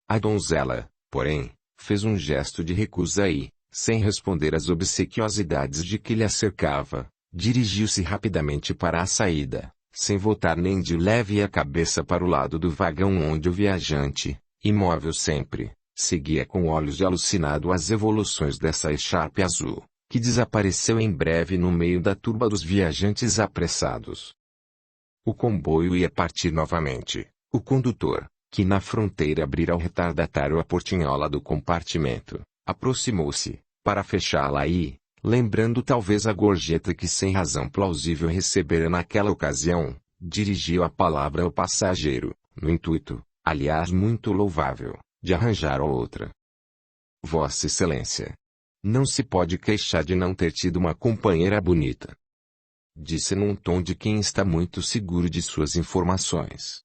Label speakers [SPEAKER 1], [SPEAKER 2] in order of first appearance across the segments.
[SPEAKER 1] A donzela, porém, fez um gesto de recusa e, sem responder às obsequiosidades de que lhe cercava, dirigiu-se rapidamente para a saída, sem voltar nem de leve a cabeça para o lado do vagão onde o viajante, imóvel sempre, seguia com olhos de alucinado as evoluções dessa echarpe azul, que desapareceu em breve no meio da turba dos viajantes apressados. O comboio ia partir novamente. O condutor, que na fronteira abrira ao retardatário a portinhola do compartimento, aproximou-se, para fechá-la e, lembrando talvez a gorjeta que sem razão plausível recebera naquela ocasião, dirigiu a palavra ao passageiro, no intuito, aliás muito louvável, de arranjar outra. Vossa Excelência, não se pode queixar de não ter tido uma companheira bonita, disse num tom de quem está muito seguro de suas informações.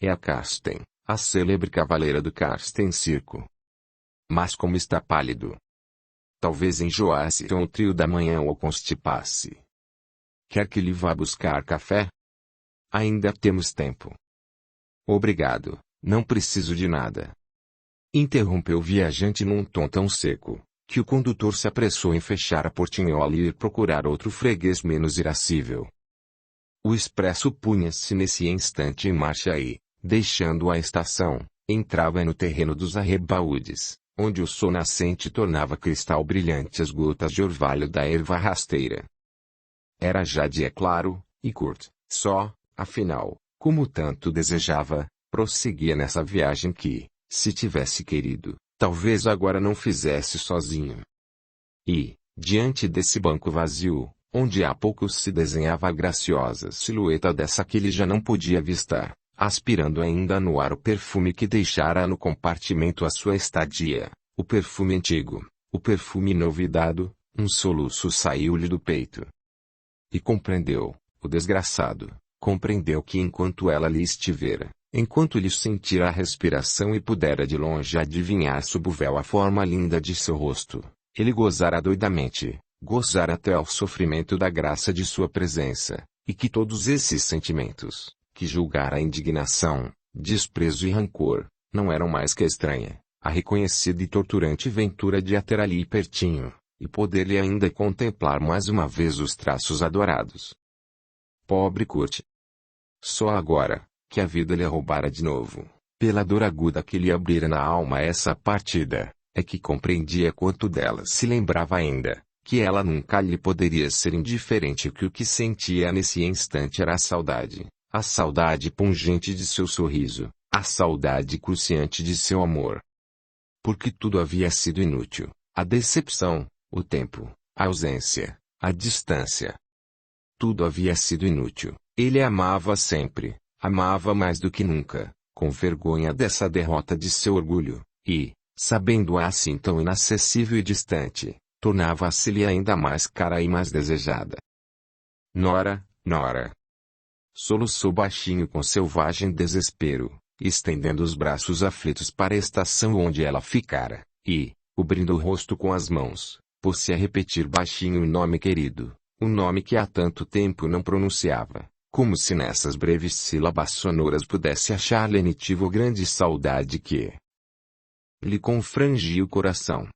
[SPEAKER 1] É a Karsten, a célebre cavaleira do Karsten Circo. Mas como está pálido. Talvez enjoasse com o trio da manhã ou constipasse. Quer que lhe vá buscar café? Ainda temos tempo. Obrigado, não preciso de nada. Interrompeu o viajante num tom tão seco, que o condutor se apressou em fechar a portinhola e ir procurar outro freguês menos irascível. O expresso punha-se nesse instante em marcha e, deixando a estação, entrava no terreno dos arrebaúdes, onde o sol nascente tornava cristal brilhante as gotas de orvalho da erva rasteira. Era já dia claro, e Kurt, só, afinal, como tanto desejava, prosseguia nessa viagem que, se tivesse querido, talvez agora não fizesse sozinho. E, diante desse banco vazio, onde há pouco se desenhava a graciosa silhueta dessa que ele já não podia avistar, aspirando ainda no ar o perfume que deixara no compartimento a sua estadia, o perfume antigo, o perfume novidado, um soluço saiu-lhe do peito. E compreendeu, o desgraçado, compreendeu que enquanto ela ali estivera, enquanto lhe sentira a respiração e pudera de longe adivinhar sob o véu a forma linda de seu rosto, ele gozara doidamente, gozara até ao sofrimento da graça de sua presença, e que todos esses sentimentos, que julgara a indignação, desprezo e rancor, não eram mais que a estranha, a reconhecida e torturante ventura de a ter ali pertinho, e poder-lhe ainda contemplar mais uma vez os traços adorados. Pobre Kurt! Só agora, que a vida lhe roubara de novo, pela dor aguda que lhe abrira na alma essa partida, é que compreendia quanto dela se lembrava ainda, que ela nunca lhe poderia ser indiferente, que o que sentia nesse instante era a saudade pungente de seu sorriso, a saudade cruciante de seu amor. Porque tudo havia sido inútil, a decepção, o tempo, a ausência, a distância. Tudo havia sido inútil, ele a amava sempre, amava mais do que nunca, com vergonha dessa derrota de seu orgulho, e, sabendo-a assim tão inacessível e distante, tornava-se-lhe ainda mais cara e mais desejada. Nora, Nora! Soluçou baixinho com selvagem desespero, estendendo os braços aflitos para a estação onde ela ficara, e, cobrindo o rosto com as mãos, pôs-se a repetir baixinho o nome querido, o nome que há tanto tempo não pronunciava, como se nessas breves sílabas sonoras pudesse achar lenitivo grande saudade que lhe confrangia o coração.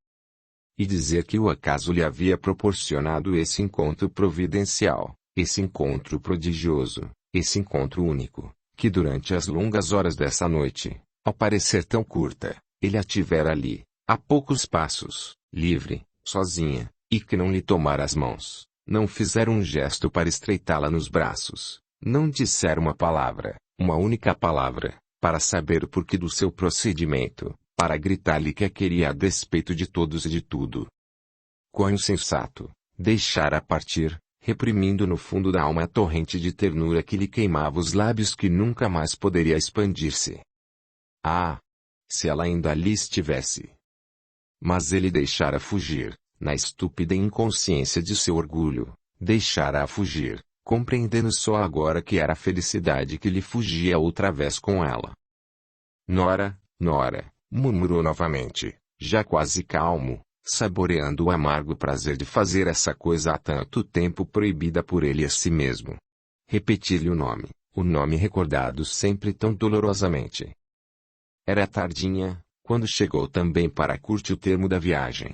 [SPEAKER 1] E dizer que o acaso lhe havia proporcionado esse encontro providencial, esse encontro prodigioso, esse encontro único, que durante as longas horas dessa noite, ao parecer tão curta, ele a tivera ali, a poucos passos, livre, sozinha, e que não lhe tomara as mãos, não fizera um gesto para estreitá-la nos braços, não dissera uma única palavra, para saber o porquê do seu procedimento, para gritar-lhe que a queria a despeito de todos e de tudo. Quão insensato, deixara partir, reprimindo no fundo da alma a torrente de ternura que lhe queimava os lábios, que nunca mais poderia expandir-se. Ah! Se ela ainda ali estivesse! Mas ele deixara fugir, na estúpida inconsciência de seu orgulho, deixara-a fugir, compreendendo só agora que era a felicidade que lhe fugia outra vez com ela. Nora, Nora! Murmurou novamente, já quase calmo, saboreando o amargo prazer de fazer essa coisa há tanto tempo proibida por ele a si mesmo. Repetir-lhe o nome recordado sempre tão dolorosamente. Era tardinha, quando chegou também para curtir o termo da viagem.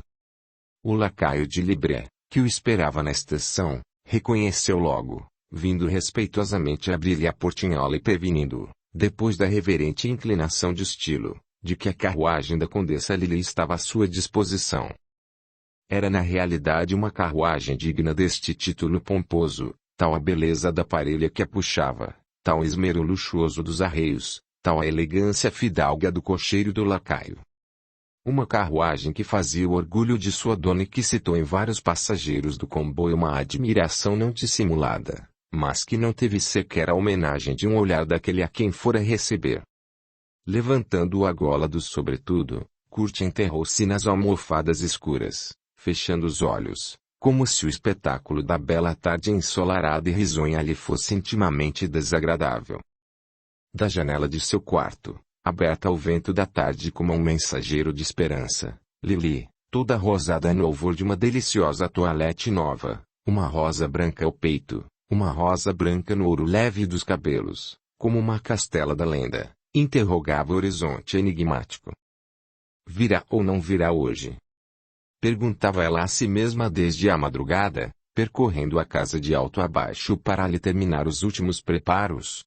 [SPEAKER 1] O lacaio de Libré, que o esperava na estação, reconheceu logo, vindo respeitosamente abrir-lhe a portinhola e prevenindo, depois da reverente inclinação de estilo, de que a carruagem da Condessa Lili estava à sua disposição. Era na realidade uma carruagem digna deste título pomposo, tal a beleza da parelha que a puxava, tal o esmero luxuoso dos arreios, tal a elegância fidalga do cocheiro e do lacaio. Uma carruagem que fazia o orgulho de sua dona e que citou em vários passageiros do comboio uma admiração não dissimulada, mas que não teve sequer a homenagem de um olhar daquele a quem fora receber. Levantando a gola do sobretudo, Kurt enterrou-se nas almofadas escuras, fechando os olhos, como se o espetáculo da bela tarde ensolarada e risonha lhe fosse intimamente desagradável. Da janela de seu quarto, aberta ao vento da tarde como um mensageiro de esperança, Lili, toda rosada no louvor de uma deliciosa toilette nova, uma rosa branca ao peito, uma rosa branca no ouro leve dos cabelos, como uma castela da lenda, interrogava o horizonte enigmático. Virá ou não virá hoje? Perguntava ela a si mesma desde a madrugada, percorrendo a casa de alto a baixo para lhe terminar os últimos preparos.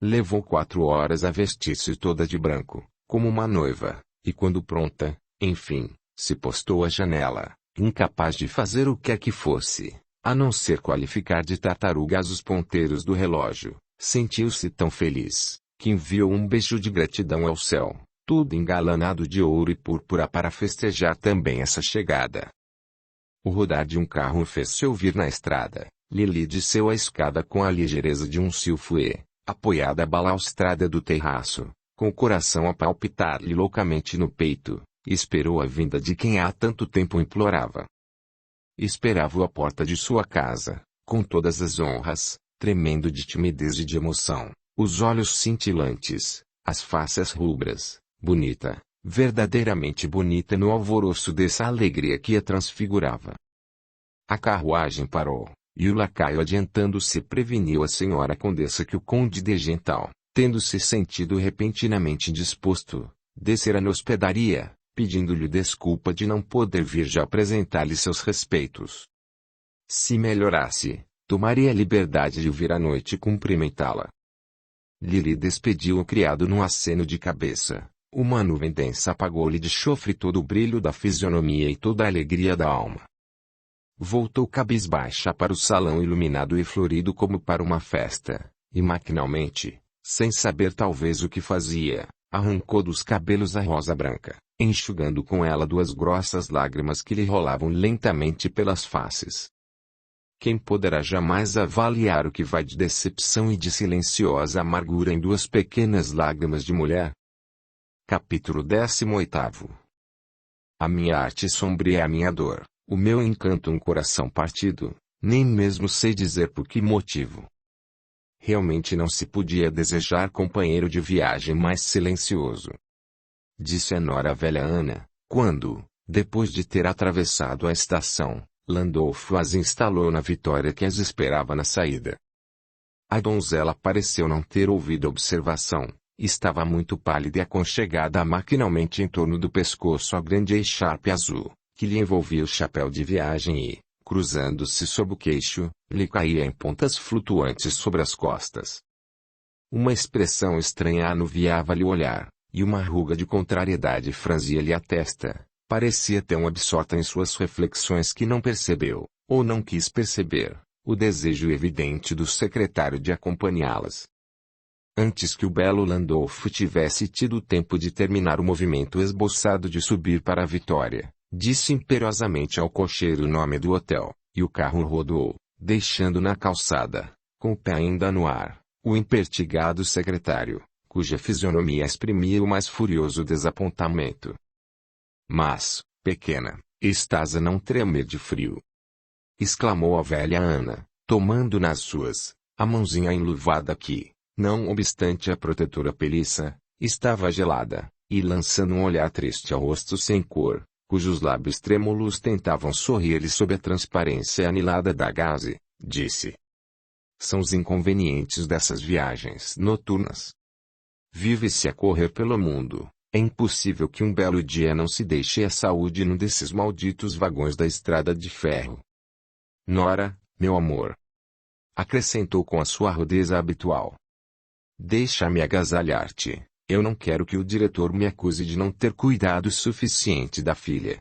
[SPEAKER 1] Levou 4 horas a vestir-se toda de branco, como uma noiva, e quando pronta, enfim, se postou à janela, incapaz de fazer o que quer que fosse, a não ser qualificar de tartarugas os ponteiros do relógio, sentiu-se tão feliz, que enviou um beijo de gratidão ao céu, tudo engalanado de ouro e púrpura para festejar também essa chegada. O rodar de um carro fez-se ouvir na estrada. Lili desceu a escada com a ligeireza de um silfouet, apoiada à balaustrada do terraço, com o coração a palpitar-lhe loucamente no peito, e esperou a vinda de quem há tanto tempo implorava. Esperava-o à porta de sua casa, com todas as honras, tremendo de timidez e de emoção, os olhos cintilantes, as faces rubras, bonita, verdadeiramente bonita no alvoroço dessa alegria que a transfigurava. A carruagem parou. E o lacaio adiantando-se preveniu a senhora condessa que o conde de Gental, tendo-se sentido repentinamente indisposto, descera na hospedaria, pedindo-lhe desculpa de não poder vir já apresentar-lhe seus respeitos. Se melhorasse, tomaria a liberdade de vir à noite cumprimentá-la. Lili despediu o criado num aceno de cabeça. Uma nuvem densa apagou-lhe de chofre todo o brilho da fisionomia e toda a alegria da alma. Voltou cabisbaixa para o salão iluminado e florido como para uma festa, e maquinalmente, sem saber talvez o que fazia, arrancou dos cabelos a rosa branca, enxugando com ela 2 grossas lágrimas que lhe rolavam lentamente pelas faces. Quem poderá jamais avaliar o que vai de decepção e de silenciosa amargura em 2 pequenas lágrimas de mulher? Capítulo 18. A minha arte sombria é a minha dor. O meu encanto um coração partido, nem mesmo sei dizer por que motivo. Realmente não se podia desejar companheiro de viagem mais silencioso. Disse a nora velha Ana, quando, depois de ter atravessado a estação, Landolfo as instalou na Vitória que as esperava na saída. A donzela pareceu não ter ouvido a observação, estava muito pálida e aconchegada maquinalmente em torno do pescoço a grande echarpe azul, que lhe envolvia o chapéu de viagem e, cruzando-se sob o queixo, lhe caía em pontas flutuantes sobre as costas. Uma expressão estranha anuviava-lhe o olhar, e uma ruga de contrariedade franzia-lhe a testa. Parecia tão absorta em suas reflexões que não percebeu, ou não quis perceber, o desejo evidente do secretário de acompanhá-las. Antes que o belo Landolfo tivesse tido tempo de terminar o movimento esboçado de subir para a Vitória, disse imperiosamente ao cocheiro o nome do hotel, e o carro rodou, deixando na calçada, com o pé ainda no ar, o impertigado secretário, cuja fisionomia exprimia o mais furioso desapontamento. Mas, pequena, estás a não tremer de frio? Exclamou a velha Ana, tomando nas suas, a mãozinha enluvada que, não obstante a protetora peliça, estava gelada, e lançando um olhar triste ao rosto sem cor, cujos lábios trêmulos tentavam sorrir-lhe sob a transparência anilada da gaze, disse. São os inconvenientes dessas viagens noturnas. Vive-se a correr pelo mundo. É impossível que um belo dia não se deixe a saúde num desses malditos vagões da estrada de ferro. Nora, meu amor, acrescentou com a sua rudeza habitual. Deixa-me agasalhar-te. Eu não quero que o diretor me acuse de não ter cuidado suficiente da filha.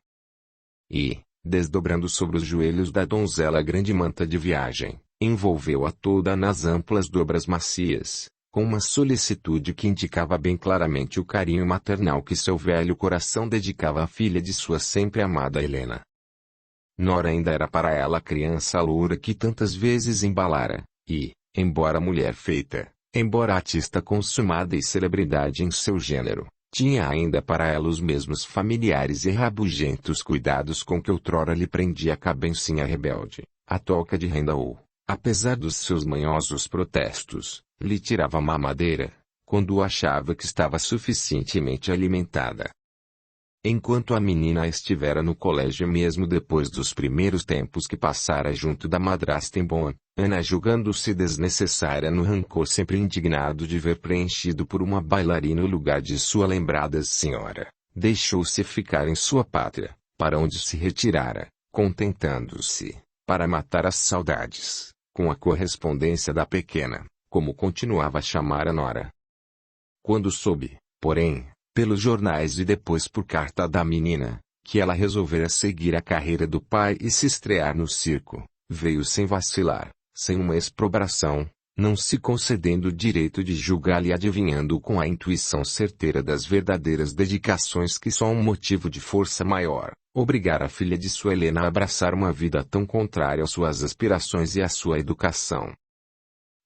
[SPEAKER 1] E, desdobrando sobre os joelhos da donzela a grande manta de viagem, envolveu-a toda nas amplas dobras macias, com uma solicitude que indicava bem claramente o carinho maternal que seu velho coração dedicava à filha de sua sempre amada Helena. Nora ainda era para ela a criança loura que tantas vezes embalara, e, embora mulher feita, embora artista consumada e celebridade em seu gênero, tinha ainda para ela os mesmos familiares e rabugentos cuidados com que outrora lhe prendia a cabecinha rebelde, a toca de renda ou, apesar dos seus manhosos protestos, lhe tirava a mamadeira, quando achava que estava suficientemente alimentada. Enquanto a menina estivera no colégio mesmo depois dos primeiros tempos que passara junto da madrasta em Bonn, Ana julgando-se desnecessária no rancor sempre indignado de ver preenchido por uma bailarina o lugar de sua lembrada senhora, deixou-se ficar em sua pátria, para onde se retirara, contentando-se, para matar as saudades, com a correspondência da pequena, como continuava a chamar a nora. Quando soube, porém, pelos jornais e depois por carta da menina, que ela resolvera seguir a carreira do pai e se estrear no circo, veio sem vacilar, sem uma exprobração, não se concedendo o direito de julgar e adivinhando com a intuição certeira das verdadeiras dedicações que só um motivo de força maior, obrigar a filha de sua Helena a abraçar uma vida tão contrária às suas aspirações e à sua educação.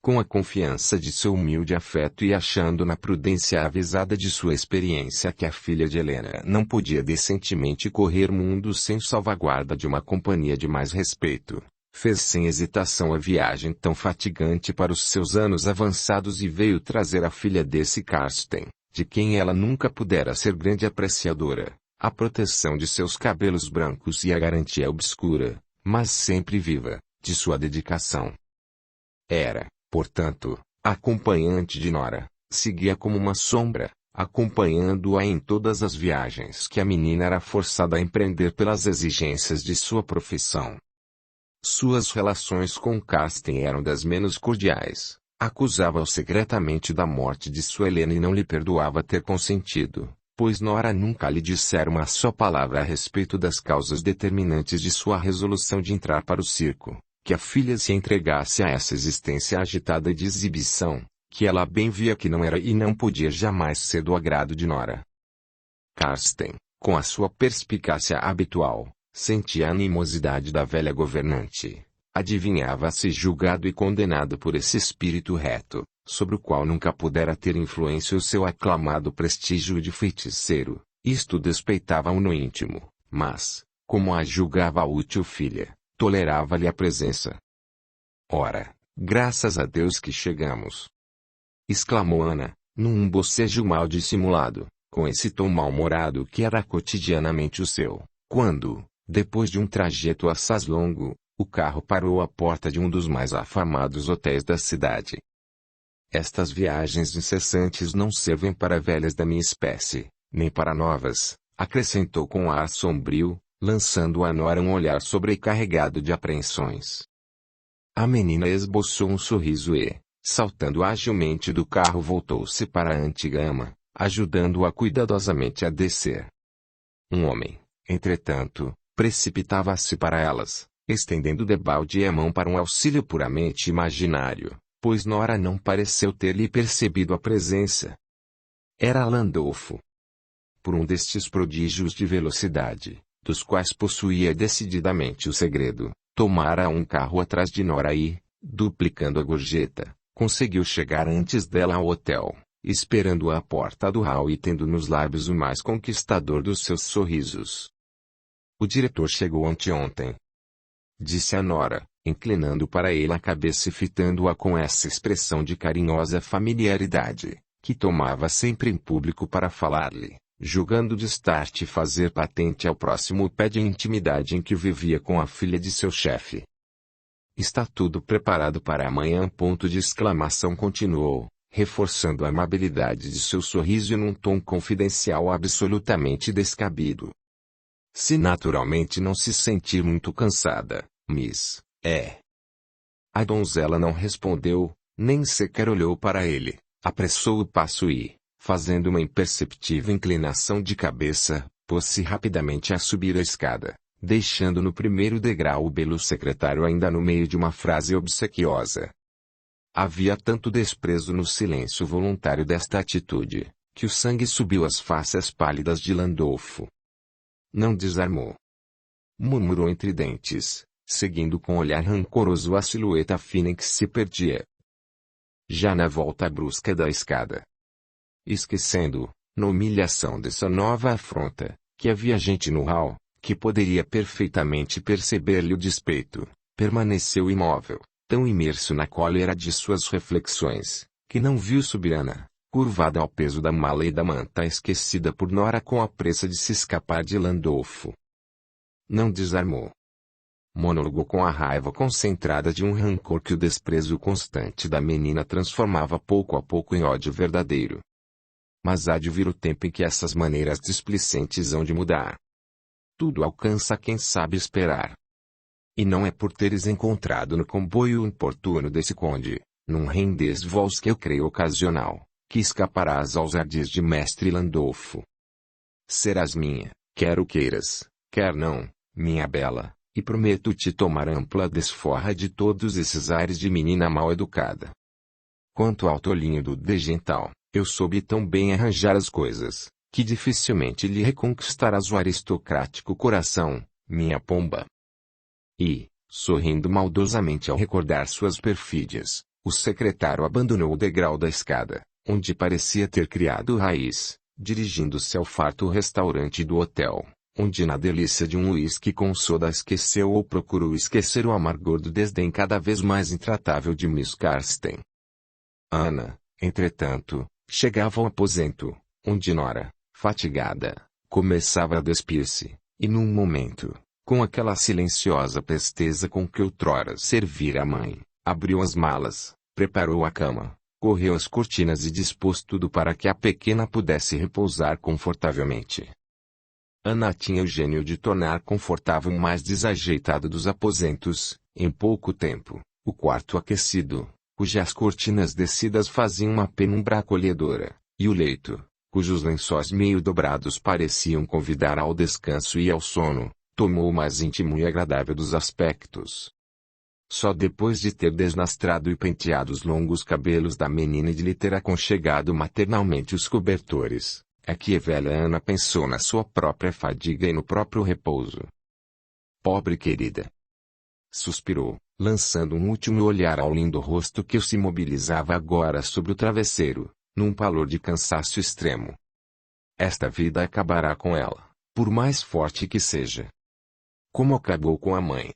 [SPEAKER 1] Com a confiança de seu humilde afeto e achando na prudência avisada de sua experiência que a filha de Helena não podia decentemente correr mundo sem salvaguarda de uma companhia de mais respeito, fez sem hesitação a viagem tão fatigante para os seus anos avançados e veio trazer a filha desse Karsten, de quem ela nunca pudera ser grande apreciadora, a proteção de seus cabelos brancos e a garantia obscura, mas sempre viva, de sua dedicação. Era, portanto, acompanhante de Nora, seguia como uma sombra, acompanhando-a em todas as viagens que a menina era forçada a empreender pelas exigências de sua profissão. Suas relações com Karsten eram das menos cordiais, acusava-o secretamente da morte de sua Helena e não lhe perdoava ter consentido, pois Nora nunca lhe dissera uma só palavra a respeito das causas determinantes de sua resolução de entrar para o circo. Que a filha se entregasse a essa existência agitada de exibição, que ela bem via que não era e não podia jamais ser do agrado de Nora. Karsten, com a sua perspicácia habitual, sentia a animosidade da velha governante, adivinhava-se julgado e condenado por esse espírito reto, sobre o qual nunca pudera ter influência o seu aclamado prestígio de feiticeiro, isto despeitava-o no íntimo, mas, como a julgava útil filha, tolerava-lhe a presença. Ora, graças a Deus que chegamos! Exclamou Ana, num bocejo mal dissimulado, com esse tom mal-humorado que era cotidianamente o seu, quando, depois de um trajeto assaz longo, o carro parou à porta de um dos mais afamados hotéis da cidade. Estas viagens incessantes não servem para velhas da minha espécie, nem para novas, acrescentou com ar sombrio, lançando a Nora um olhar sobrecarregado de apreensões. A menina esboçou um sorriso e, saltando agilmente do carro, voltou-se para a antiga ama, ajudando-a cuidadosamente a descer. Um homem, entretanto, precipitava-se para elas, estendendo debalde a mão para um auxílio puramente imaginário, pois Nora não pareceu ter-lhe percebido a presença. Era Landolfo. Por um destes prodígios de velocidade, dos quais possuía decididamente o segredo, tomara um carro atrás de Nora e, duplicando a gorjeta, conseguiu chegar antes dela ao hotel, esperando-a à porta do hall e tendo nos lábios o mais conquistador dos seus sorrisos. O diretor chegou anteontem, disse a Nora, inclinando para ele a cabeça e fitando-a com essa expressão de carinhosa familiaridade, que tomava sempre em público para falar-lhe, julgando distarte fazer patente ao próximo pé de intimidade em que vivia com a filha de seu chefe. Está tudo preparado para amanhã. Ponto de exclamação continuou, reforçando a amabilidade de seu sorriso num tom confidencial absolutamente descabido. Se naturalmente não se sentir muito cansada, Miss, A donzela não respondeu, nem sequer olhou para ele, apressou o passo e, fazendo uma imperceptível inclinação de cabeça, pôs-se rapidamente a subir a escada, deixando no primeiro degrau o belo secretário ainda no meio de uma frase obsequiosa. Havia tanto desprezo no silêncio voluntário desta atitude, que o sangue subiu às faces pálidas de Landolfo. Não desarmou. Murmurou entre dentes, seguindo com olhar rancoroso a silhueta fina em que se perdia. Já na volta brusca da escada. Esquecendo, na humilhação dessa nova afronta, que havia gente no hall, que poderia perfeitamente perceber-lhe o despeito, permaneceu imóvel, tão imerso na cólera de suas reflexões, que não viu Subirana, curvada ao peso da mala e da manta esquecida por Nora com a pressa de se escapar de Landolfo. Não desarmou. Monólogou com a raiva concentrada de um rancor que o desprezo constante da menina transformava pouco a pouco em ódio verdadeiro. Mas há de vir o tempo em que essas maneiras displicentes hão de mudar. Tudo alcança quem sabe esperar. E não é por teres encontrado no comboio importuno desse conde, num rendezvous que eu creio ocasional, que escaparás aos ardis de mestre Landolfo. Serás minha, quer o queiras, quer não, minha bela, e prometo-te tomar ampla desforra de todos esses ares de menina mal educada. Quanto ao tolinho do degental, eu soube tão bem arranjar as coisas, que dificilmente lhe reconquistarás o aristocrático coração, minha pomba. E, sorrindo maldosamente ao recordar suas perfídias, o secretário abandonou o degrau da escada, onde parecia ter criado raiz, dirigindo-se ao farto restaurante do hotel, onde na delícia de um uísque com soda esqueceu ou procurou esquecer o amargor do desdém cada vez mais intratável de Miss Carsten. Ana, entretanto, chegava ao aposento, onde Nora, fatigada, começava a despir-se, e num momento, com aquela silenciosa presteza com que outrora servira a mãe, abriu as malas, preparou a cama, correu as cortinas e dispôs tudo para que a pequena pudesse repousar confortavelmente. Ana tinha o gênio de tornar confortável o mais desajeitado dos aposentos, em pouco tempo, o quarto aquecido, cujas cortinas descidas faziam uma penumbra acolhedora, e o leito, cujos lençóis meio dobrados pareciam convidar ao descanso e ao sono, tomou o mais íntimo e agradável dos aspectos. Só depois de ter desnastrado e penteado os longos cabelos da menina e de lhe ter aconchegado maternalmente os cobertores, é que a velha Ana pensou na sua própria fadiga e no próprio repouso. Pobre querida! Suspirou, lançando um último olhar ao lindo rosto que se mobilizava agora sobre o travesseiro, num pallor de cansaço extremo. Esta vida acabará com ela, por mais forte que seja. Como acabou com a mãe.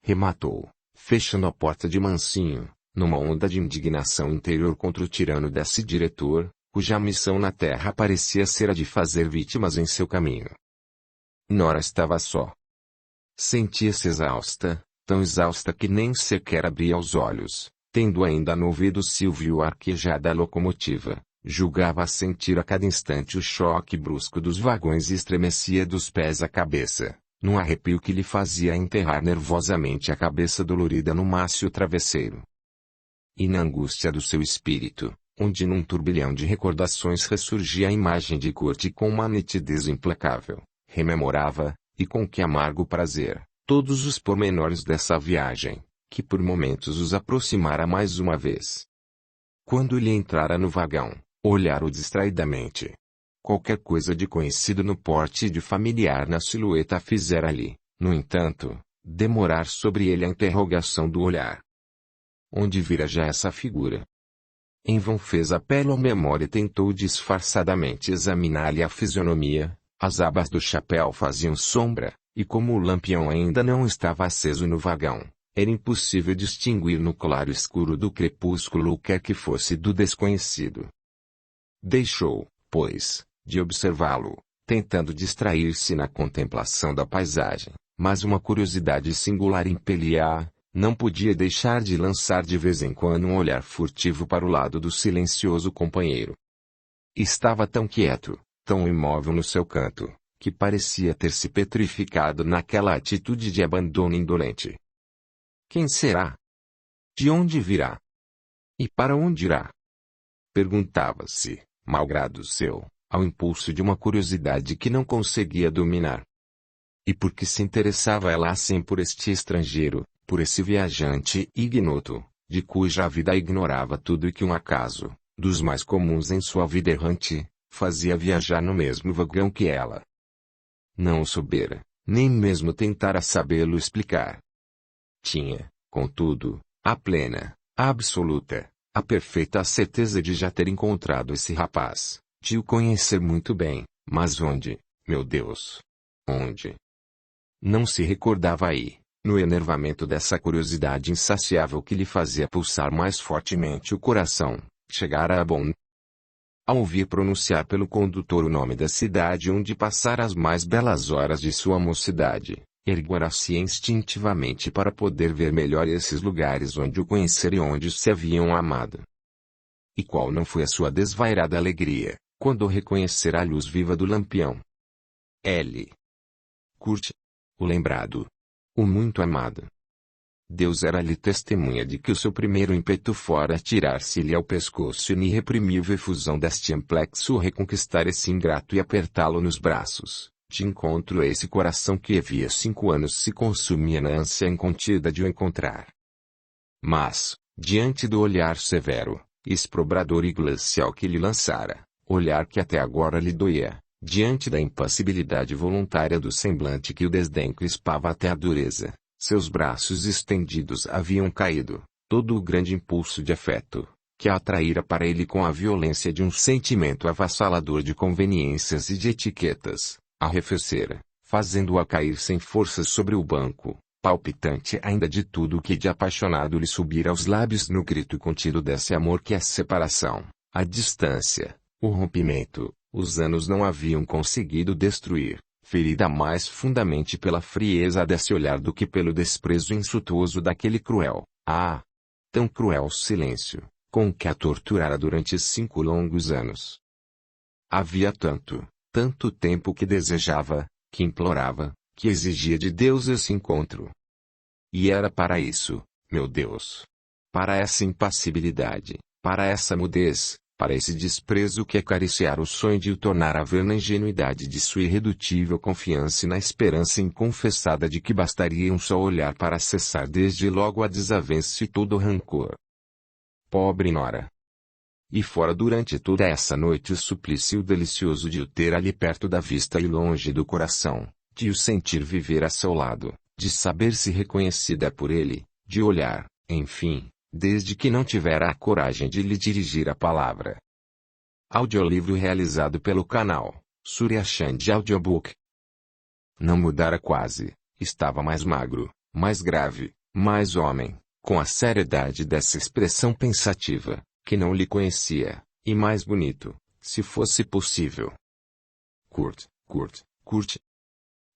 [SPEAKER 1] Rematou, fechando a porta de mansinho, numa onda de indignação interior contra o tirano desse diretor, cuja missão na terra parecia ser a de fazer vítimas em seu caminho. Nora estava só. Sentia-se exausta, tão exausta que nem sequer abria os olhos, tendo ainda no ouvido Silvio o arquejar da locomotiva, julgava sentir a cada instante o choque brusco dos vagões e estremecia dos pés à cabeça, num arrepio que lhe fazia enterrar nervosamente a cabeça dolorida no mácio travesseiro. E na angústia do seu espírito, onde num turbilhão de recordações ressurgia a imagem de Kurt com uma nitidez implacável, rememorava, e com que amargo prazer, todos os pormenores dessa viagem, que por momentos os aproximara mais uma vez. Quando ele entrara no vagão, olhara-o distraidamente. Qualquer coisa de conhecido no porte e de familiar na silhueta fizera ali, no entanto, demorar sobre ele a interrogação do olhar. Onde vira já essa figura? Em vão fez apelo à memória e tentou disfarçadamente examinar-lhe a fisionomia, as abas do chapéu faziam sombra, e como o lampião ainda não estava aceso no vagão, era impossível distinguir no claro escuro do crepúsculo o que quer que fosse do desconhecido. Deixou, pois, de observá-lo, tentando distrair-se na contemplação da paisagem, mas uma curiosidade singular impelia-a, Não podia deixar de lançar de vez em quando um olhar furtivo para o lado do silencioso companheiro. Estava tão quieto, tão imóvel no seu canto, que parecia ter se petrificado naquela atitude de abandono indolente. Quem será? De onde virá? E para onde irá? Perguntava-se, malgrado seu, ao impulso de uma curiosidade que não conseguia dominar. E por que se interessava ela assim por este estrangeiro, por esse viajante ignoto, de cuja vida ignorava tudo e que um acaso, dos mais comuns em sua vida errante, fazia viajar no mesmo vagão que ela? Não o soubera, nem mesmo tentara sabê-lo explicar. Tinha, contudo, a plena, a absoluta, a perfeita certeza de já ter encontrado esse rapaz, de o conhecer muito bem, mas onde, meu Deus? Onde? Não se recordava aí, no enervamento dessa curiosidade insaciável que lhe fazia pulsar mais fortemente o coração, chegara a Bonn. Ao ouvir pronunciar pelo condutor o nome da cidade onde passara as mais belas horas de sua mocidade, erguera-se instintivamente para poder ver melhor esses lugares onde o conhecera e onde se haviam amado. E qual não foi a sua desvairada alegria, quando reconhecera a luz viva do lampião. L. Kurt, o lembrado, o muito amado. Deus era-lhe testemunha de que o seu primeiro ímpeto fora atirar-se-lhe ao pescoço e irreprimível efusão deste amplexo reconquistar esse ingrato e apertá-lo nos braços, de encontro a esse coração que havia 5 anos se consumia na ânsia incontida de o encontrar. Mas, diante do olhar severo, exprobrador e glacial que lhe lançara, olhar que até agora lhe doía, diante da impassibilidade voluntária do semblante que o desdém crispava até a dureza, seus braços estendidos haviam caído, todo o grande impulso de afeto, que a atraíra para ele com a violência de um sentimento avassalador de conveniências e de etiquetas, arrefecera, fazendo-a cair sem forças sobre o banco, palpitante ainda de tudo o que de apaixonado lhe subira aos lábios no grito contido desse amor que a separação, a distância, o rompimento, os anos não haviam conseguido destruir, ferida mais fundamente pela frieza desse olhar do que pelo desprezo insultuoso daquele cruel, tão cruel silêncio, com que a torturara durante 5 longos anos. Havia tanto tempo que desejava, que implorava, que exigia de Deus esse encontro. E era para isso, meu Deus. Para essa impassibilidade, para essa mudez, para esse desprezo que acariciara o sonho de o tornar a ver na ingenuidade de sua irredutível confiança e na esperança inconfessada de que bastaria um só olhar para cessar desde logo a desavença e todo o rancor. Pobre Nora! E fora durante toda essa noite o suplício delicioso de o ter ali perto da vista e longe do coração, de o sentir viver a seu lado, de saber-se reconhecida por ele, de olhar, enfim, desde que não tivera a coragem de lhe dirigir a palavra. Audiolivro realizado pelo canal Surya Chand Audiobook. Não mudara quase, estava mais magro, mais grave, mais homem, com a seriedade dessa expressão pensativa, que não lhe conhecia, e mais bonito, se fosse possível. Kurt,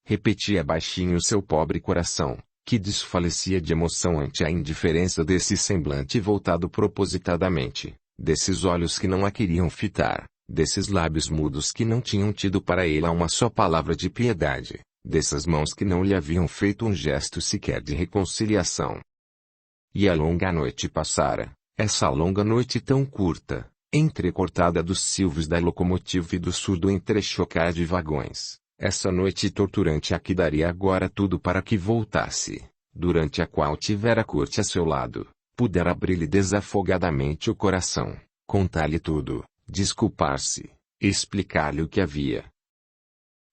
[SPEAKER 1] repetia baixinho seu pobre coração, que desfalecia de emoção ante a indiferença desse semblante voltado propositadamente, desses olhos que não a queriam fitar, desses lábios mudos que não tinham tido para ele uma só palavra de piedade, dessas mãos que não lhe haviam feito um gesto sequer de reconciliação. E a longa noite passara, essa longa noite tão curta, entrecortada dos silvos da locomotiva e do surdo entrechocar de vagões. Essa noite torturante a que daria agora tudo para que voltasse, durante a qual tivera Kurt a seu lado, pudera abrir-lhe desafogadamente o coração, contar-lhe tudo, desculpar-se, explicar-lhe o que havia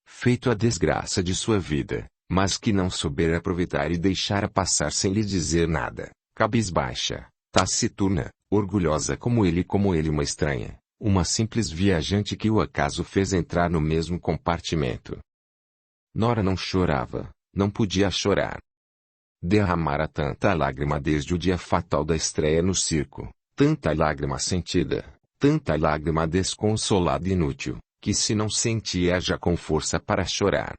[SPEAKER 1] feito a desgraça de sua vida, mas que não soubera aproveitar e deixara passar sem lhe dizer nada, cabisbaixa, taciturna, orgulhosa como ele uma estranha. Uma simples viajante que o acaso fez entrar no mesmo compartimento. Nora não chorava, não podia chorar. Derramara tanta lágrima desde o dia fatal da estreia no circo, tanta lágrima sentida, tanta lágrima desconsolada e inútil, que se não sentia já com força para chorar.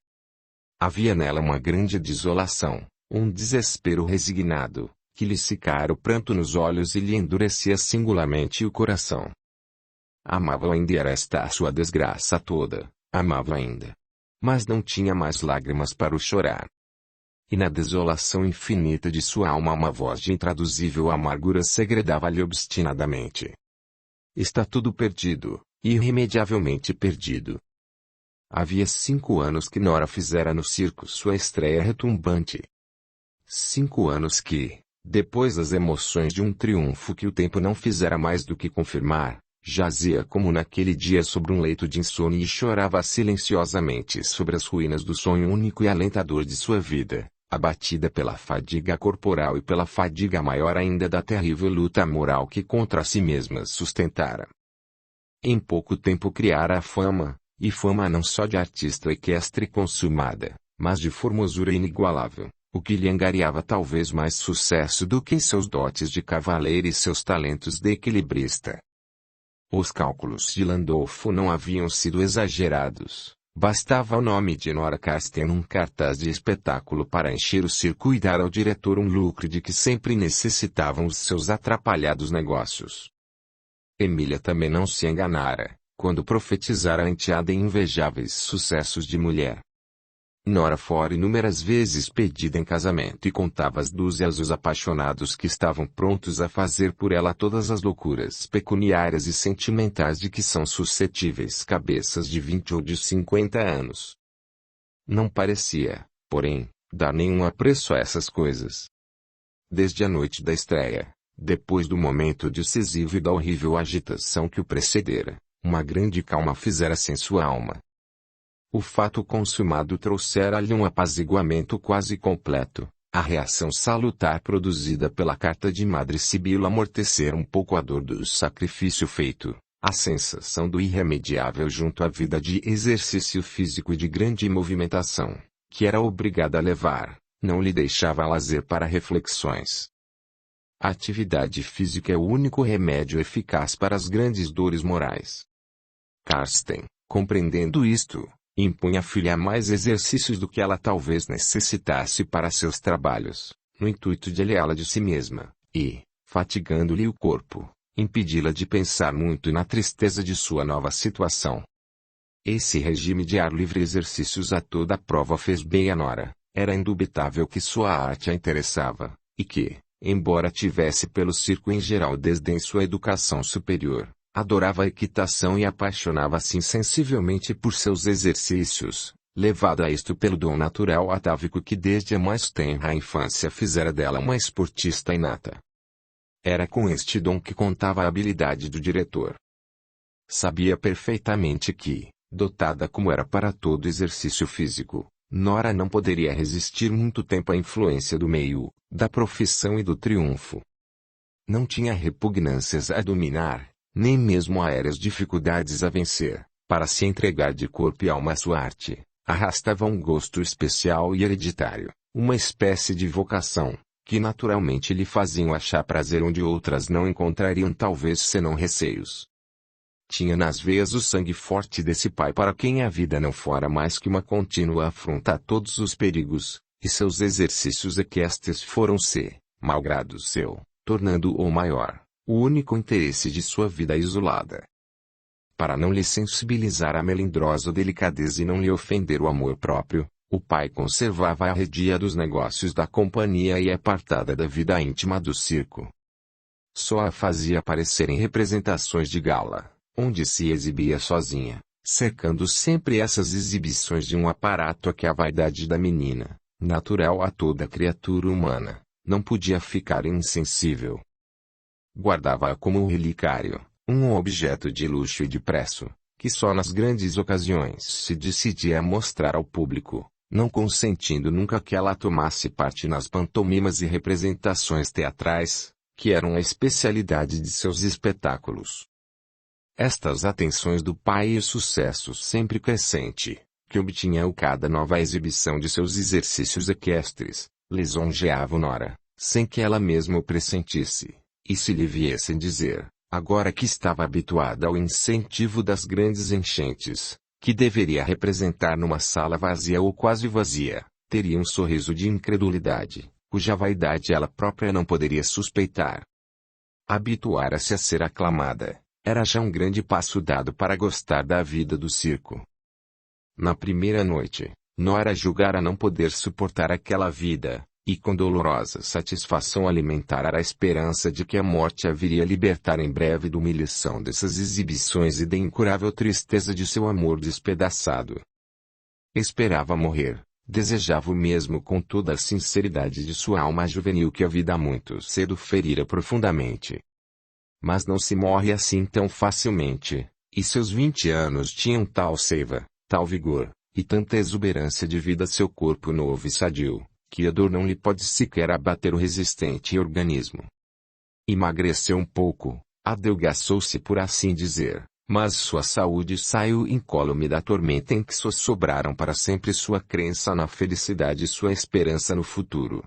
[SPEAKER 1] Havia nela uma grande desolação, Um desespero resignado, que lhe secara o pranto nos olhos e lhe endurecia singularmente o coração. Amava ainda e era esta a sua desgraça toda, amava ainda. Mas não tinha mais lágrimas para o chorar. E na desolação infinita de sua alma uma voz de intraduzível amargura segredava-lhe obstinadamente. Está tudo perdido, irremediavelmente perdido. Havia 5 anos que Nora fizera no circo sua estreia retumbante. 5 anos que, depois das emoções de um triunfo que o tempo não fizera mais do que confirmar, jazia como naquele dia sobre um leito de insônia e chorava silenciosamente sobre as ruínas do sonho único e alentador de sua vida, abatida pela fadiga corporal e pela fadiga maior ainda da terrível luta moral que contra si mesma sustentara. Em pouco tempo criara a fama, e fama não só de artista equestre consumada, mas de formosura inigualável, o que lhe angariava talvez mais sucesso do que seus dotes de cavaleiro e seus talentos de equilibrista. Os cálculos de Landolfo não haviam sido exagerados. Bastava o nome de Nora Carsten num cartaz de espetáculo para encher o circo e dar ao diretor um lucro de que sempre necessitavam os seus atrapalhados negócios. Emília também não se enganara, quando profetizara a enteada em invejáveis sucessos de mulher. Nora fora inúmeras vezes pedida em casamento e contava as dúzias os apaixonados que estavam prontos a fazer por ela todas as loucuras pecuniárias e sentimentais de que são suscetíveis cabeças de 20 ou de 50 anos. Não parecia, porém, dar nenhum apreço a essas coisas. Desde a noite da estreia, depois do momento decisivo e da horrível agitação que o precedera, uma grande calma fizera-se em sua alma. O fato consumado trouxera-lhe um apaziguamento quase completo. A reação salutar produzida pela carta de Madre Sibila amortecera um pouco a dor do sacrifício feito. A sensação do irremediável junto à vida de exercício físico e de grande movimentação, que era obrigada a levar, não lhe deixava lazer para reflexões. A atividade física é o único remédio eficaz para as grandes dores morais. Carsten, compreendendo isto, impunha à filha mais exercícios do que ela talvez necessitasse para seus trabalhos, no intuito de aliá-la de si mesma, e, fatigando-lhe o corpo, impedi-la de pensar muito na tristeza de sua nova situação. Esse regime de ar livre e exercícios a toda a prova fez bem a Nora. Era indubitável que sua arte a interessava, e que, embora tivesse pelo circo em geral desdém sua educação superior, adorava a equitação e apaixonava-se insensivelmente por seus exercícios, levada a isto pelo dom natural atávico que desde a mais tenra infância fizera dela uma esportista inata. Era com este dom que contava a habilidade do diretor. Sabia perfeitamente que, dotada como era para todo exercício físico, Nora não poderia resistir muito tempo à influência do meio, da profissão e do triunfo. Não tinha repugnâncias a dominar, nem mesmo aéreas dificuldades a vencer, para se entregar de corpo e alma à sua arte. Arrastava um gosto especial e hereditário, uma espécie de vocação, que naturalmente lhe faziam achar prazer onde outras não encontrariam talvez senão receios. Tinha nas veias o sangue forte desse pai para quem a vida não fora mais que uma contínua afronta a todos os perigos, e seus exercícios equestres foram-se, malgrado seu, tornando-o maior, o único interesse de sua vida isolada. Para não lhe sensibilizar a melindrosa delicadeza e não lhe ofender o amor próprio, o pai conservava a rédea dos negócios da companhia e apartada da vida íntima do circo. Só a fazia aparecer em representações de gala, onde se exibia sozinha, cercando sempre essas exibições de um aparato a que a vaidade da menina, natural a toda criatura humana, não podia ficar insensível. Guardava-a como um relicário, um objeto de luxo e de preço, que só nas grandes ocasiões se decidia a mostrar ao público, não consentindo nunca que ela tomasse parte nas pantomimas e representações teatrais, que eram a especialidade de seus espetáculos. Estas atenções do pai e o sucesso sempre crescente, que obtinha a cada nova exibição de seus exercícios equestres, lisonjeavam Nora, sem que ela mesma o pressentisse. E se lhe viessem dizer, agora que estava habituada ao incentivo das grandes enchentes, que deveria representar numa sala vazia ou quase vazia, teria um sorriso de incredulidade, cuja vaidade ela própria não poderia suspeitar. Habituara-se a ser aclamada, era já um grande passo dado para gostar da vida do circo. Na primeira noite, Nora julgara não poder suportar aquela vida, e com dolorosa satisfação alimentara a esperança de que a morte a viria libertar em breve da humilhação dessas exibições e da incurável tristeza de seu amor despedaçado. Esperava morrer, desejava o mesmo com toda a sinceridade de sua alma juvenil que a vida muito cedo ferira profundamente. Mas não se morre assim tão facilmente, e seus 20 anos tinham tal seiva, tal vigor, e tanta exuberância de vida seu corpo novo e sadio, que a dor não lhe pode sequer abater o resistente organismo. Emagreceu um pouco, adelgaçou-se por assim dizer, mas sua saúde saiu incólume da tormenta em que sobraram para sempre sua crença na felicidade e sua esperança no futuro.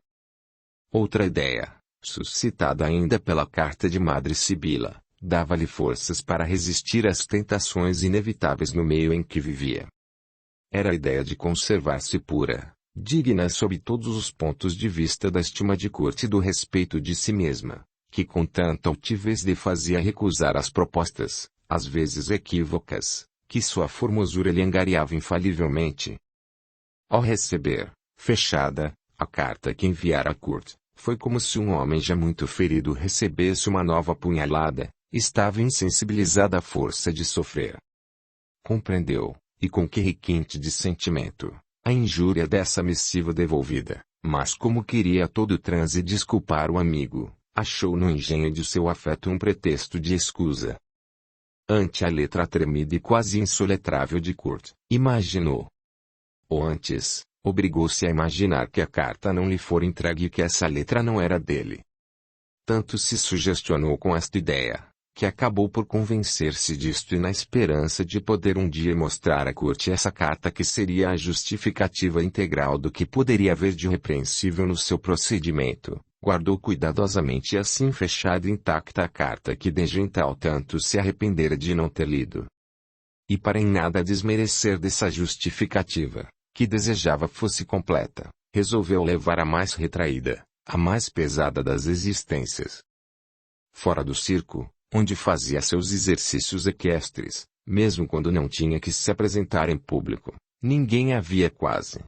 [SPEAKER 1] Outra ideia, suscitada ainda pela carta de Madre Sibila, dava-lhe forças para resistir às tentações inevitáveis no meio em que vivia. Era a ideia de conservar-se pura, digna sob todos os pontos de vista da estima de corte e do respeito de si mesma, que com tanta altivez lhe fazia recusar as propostas, às vezes equívocas, que sua formosura lhe angariava infalivelmente. Ao receber, fechada, a carta que enviara a Kurt, foi como se um homem já muito ferido recebesse uma nova punhalada, estava insensibilizada à força de sofrer. Compreendeu, e com que requinte de sentimento, a injúria dessa missiva devolvida, mas como queria a todo transe desculpar o amigo, achou no engenho de seu afeto um pretexto de escusa. Ante a letra tremida e quase insoletrável de Kurt, imaginou. Ou antes, obrigou-se a imaginar que a carta não lhe fora entregue e que essa letra não era dele. Tanto se sugestionou com esta ideia, que acabou por convencer-se disto e na esperança de poder um dia mostrar a Kurt essa carta que seria a justificativa integral do que poderia haver de repreensível no seu procedimento, guardou cuidadosamente e assim fechada e intacta a carta que desde então tanto se arrependera de não ter lido. E para em nada desmerecer dessa justificativa, que desejava fosse completa, resolveu levar a mais retraída, a mais pesada das existências. Fora do circo, onde fazia seus exercícios equestres, mesmo quando não tinha que se apresentar em público, ninguém a via quase.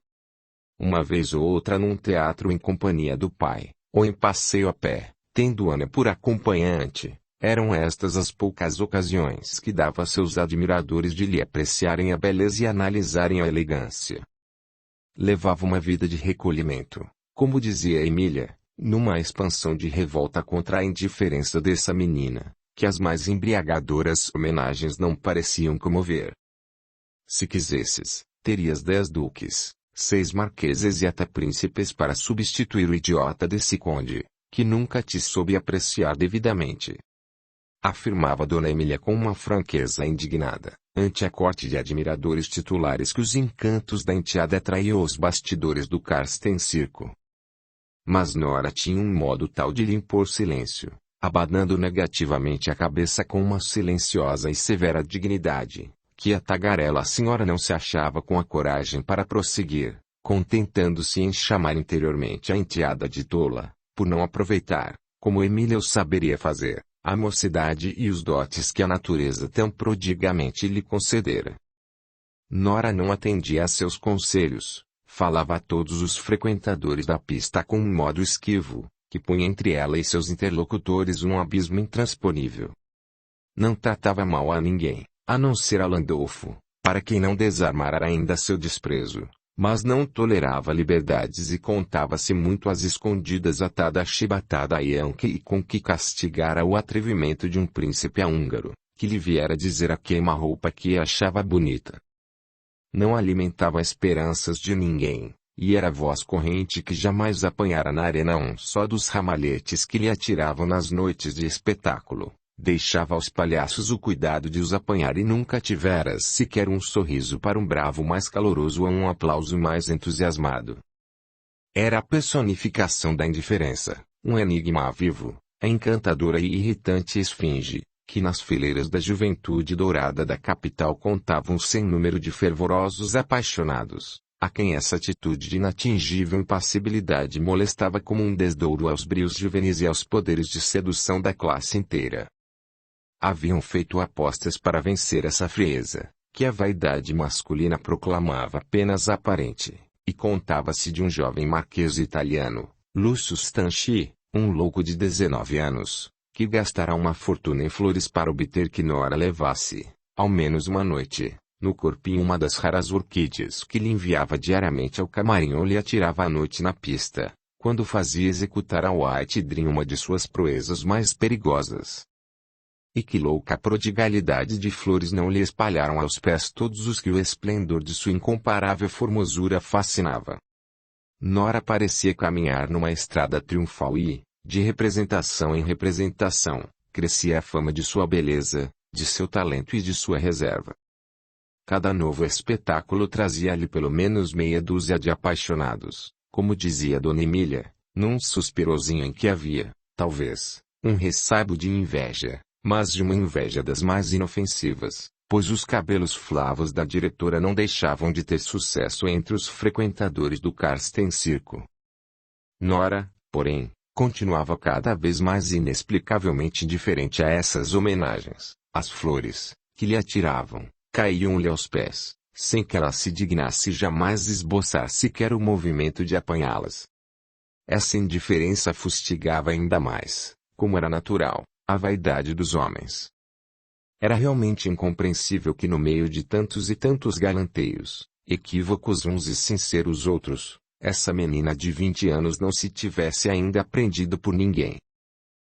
[SPEAKER 1] Uma vez ou outra num teatro em companhia do pai, ou em passeio a pé, tendo Ana por acompanhante, eram estas as poucas ocasiões que dava a seus admiradores de lhe apreciarem a beleza e analisarem a elegância. Levava uma vida de recolhimento, como dizia Emília, numa expansão de revolta contra a indiferença dessa menina, que as mais embriagadoras homenagens não pareciam comover. Se quisesses, terias 10 duques, 6 marqueses e até príncipes para substituir o idiota desse conde, que nunca te soube apreciar devidamente. Afirmava Dona Emília com uma franqueza indignada, ante a corte de admiradores titulares que os encantos da enteada atraíam aos bastidores do Karsten Circo. Mas Nora tinha um modo tal de lhe impor silêncio, abanando negativamente a cabeça com uma silenciosa e severa dignidade, que a tagarela senhora não se achava com a coragem para prosseguir, contentando-se em chamar interiormente a enteada de tola, por não aproveitar, como Emília o saberia fazer, a mocidade e os dotes que a natureza tão prodigamente lhe concedera. Nora não atendia a seus conselhos, falava a todos os frequentadores da pista com um modo esquivo, que punha entre ela e seus interlocutores um abismo intransponível. Não tratava mal a ninguém, a não ser a Landolfo, para quem não desarmara ainda seu desprezo, mas não tolerava liberdades e contava-se muito às escondidas atada a chibatada a Yankee e com que castigara o atrevimento de um príncipe húngaro, que lhe viera dizer a queima-roupa que achava bonita. Não alimentava esperanças de ninguém, e era voz corrente que jamais apanhara na arena um só dos ramalhetes que lhe atiravam nas noites de espetáculo. Deixava aos palhaços o cuidado de os apanhar e nunca tivera sequer um sorriso para um bravo mais caloroso ou um aplauso mais entusiasmado. Era a personificação da indiferença, um enigma vivo, a encantadora e irritante esfinge, que nas fileiras da juventude dourada da capital contavam sem número de fervorosos apaixonados, a quem essa atitude de inatingível impassibilidade molestava como um desdouro aos brios juvenis e aos poderes de sedução da classe inteira. Haviam feito apostas para vencer essa frieza, que a vaidade masculina proclamava apenas aparente, e contava-se de um jovem marquês italiano, Lúcio Stanchi, um louco de 19 anos, que gastara uma fortuna em flores para obter que Nora levasse, ao menos uma noite, no corpinho uma das raras orquídeas que lhe enviava diariamente ao camarim ou lhe atirava à noite na pista, quando fazia executar a White Dream uma de suas proezas mais perigosas. E que louca prodigalidade de flores não lhe espalharam aos pés todos os que o esplendor de sua incomparável formosura fascinava. Nora parecia caminhar numa estrada triunfal e, de representação em representação, crescia a fama de sua beleza, de seu talento e de sua reserva. Cada novo espetáculo trazia-lhe pelo menos meia dúzia de apaixonados, como dizia Dona Emília, num suspirozinho em que havia, talvez, um ressabo de inveja, mas de uma inveja das mais inofensivas, pois os cabelos flavos da diretora não deixavam de ter sucesso entre os frequentadores do Karsten Circo. Nora, porém, continuava cada vez mais inexplicavelmente indiferente a essas homenagens. As flores, que lhe atiravam, caíam-lhe aos pés, sem que ela se dignasse jamais esboçar sequer o movimento de apanhá-las. Essa indiferença fustigava ainda mais, como era natural, a vaidade dos homens. Era realmente incompreensível que no meio de tantos e tantos galanteios, equívocos uns e sinceros outros, essa menina de 20 anos não se tivesse ainda aprendido por ninguém.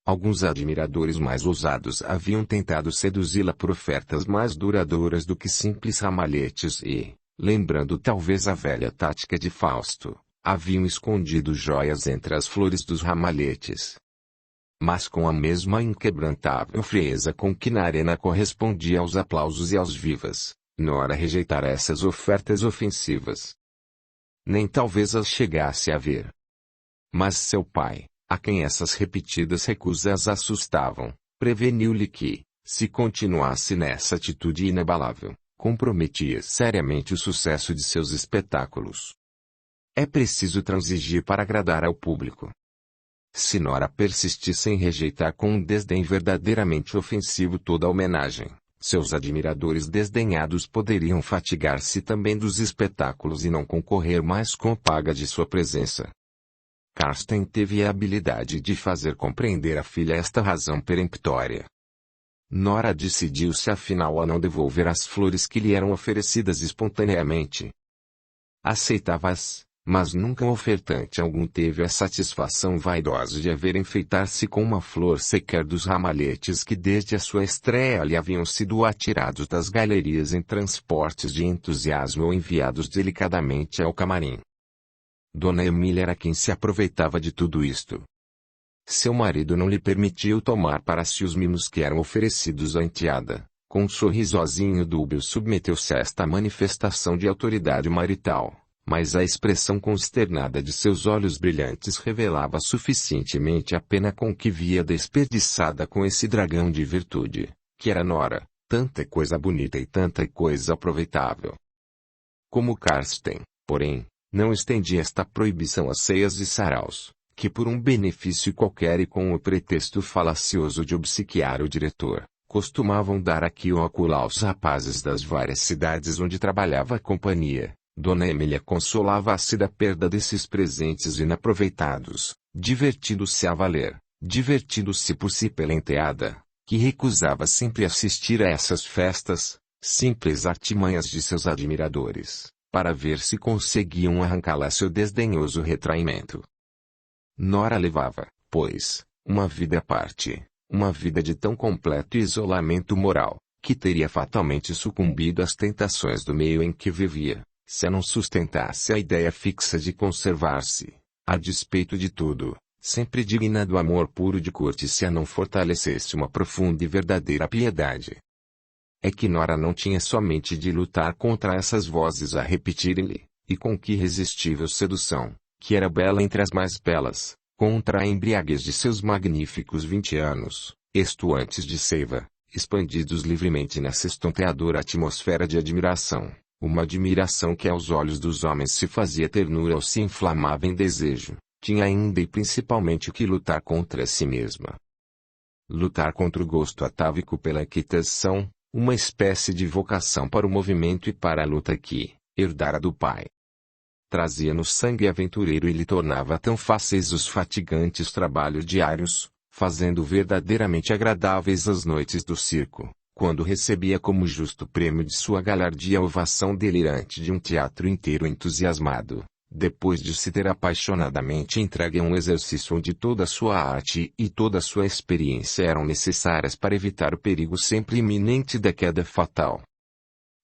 [SPEAKER 1] Alguns admiradores mais ousados haviam tentado seduzi-la por ofertas mais duradouras do que simples ramalhetes e, lembrando talvez a velha tática de Fausto, haviam escondido joias entre as flores dos ramalhetes. Mas com a mesma inquebrantável frieza com que na arena correspondia aos aplausos e aos vivas, Nora rejeitara essas ofertas ofensivas. Nem talvez as chegasse a ver. Mas seu pai, a quem essas repetidas recusas assustavam, preveniu-lhe que, se continuasse nessa atitude inabalável, comprometia seriamente o sucesso de seus espetáculos. É preciso transigir para agradar ao público. Se Nora persistisse em rejeitar com um desdém verdadeiramente ofensivo toda a homenagem, seus admiradores desdenhados poderiam fatigar-se também dos espetáculos e não concorrer mais com a paga de sua presença. Karsten teve a habilidade de fazer compreender à filha esta razão peremptória. Nora decidiu-se afinal a não devolver as flores que lhe eram oferecidas espontaneamente. Aceitava-as, mas nunca um ofertante algum teve a satisfação vaidosa de haver enfeitar-se com uma flor sequer dos ramalhetes que desde a sua estréia lhe haviam sido atirados das galerias em transportes de entusiasmo ou enviados delicadamente ao camarim. Dona Emília era quem se aproveitava de tudo isto. Seu marido não lhe permitiu tomar para si os mimos que eram oferecidos à enteada. Com um sorrisozinho dúbio submeteu-se a esta manifestação de autoridade marital. Mas a expressão consternada de seus olhos brilhantes revelava suficientemente a pena com que via desperdiçada com esse dragão de virtude, que era Nora, tanta coisa bonita e tanta coisa aproveitável. Como Karsten, porém, não estendia esta proibição às ceias e saraus, que por um benefício qualquer e com o pretexto falacioso de obsequiar o diretor, costumavam dar aqui ou acolá aos rapazes das várias cidades onde trabalhava a companhia. Dona Emília consolava-se da perda desses presentes inaproveitados, divertindo-se a valer, divertindo-se por si pela enteada, que recusava sempre assistir a essas festas, simples artimanhas de seus admiradores, para ver se conseguiam arrancá-la seu desdenhoso retraimento. Nora levava, pois, uma vida à parte, uma vida de tão completo isolamento moral, que teria fatalmente sucumbido às tentações do meio em que vivia, se a não sustentasse a ideia fixa de conservar-se, a despeito de tudo, sempre digna do amor puro de corte se a não fortalecesse uma profunda e verdadeira piedade. É que Nora não tinha somente de lutar contra essas vozes a repetirem-lhe, e com que irresistível sedução, que era bela entre as mais belas, contra a embriaguez de seus magníficos 20 anos, estuantes de seiva, expandidos livremente nessa estonteadora atmosfera de admiração. Uma admiração que aos olhos dos homens se fazia ternura ou se inflamava em desejo, tinha ainda e principalmente que lutar contra si mesma. Lutar contra o gosto atávico pela equitação, uma espécie de vocação para o movimento e para a luta que, herdara do pai. Trazia no sangue aventureiro e lhe tornava tão fáceis os fatigantes trabalhos diários, fazendo verdadeiramente agradáveis as noites do circo, quando recebia como justo prêmio de sua galhardia a ovação delirante de um teatro inteiro entusiasmado, depois de se ter apaixonadamente entregue a um exercício onde toda a sua arte e toda a sua experiência eram necessárias para evitar o perigo sempre iminente da queda fatal.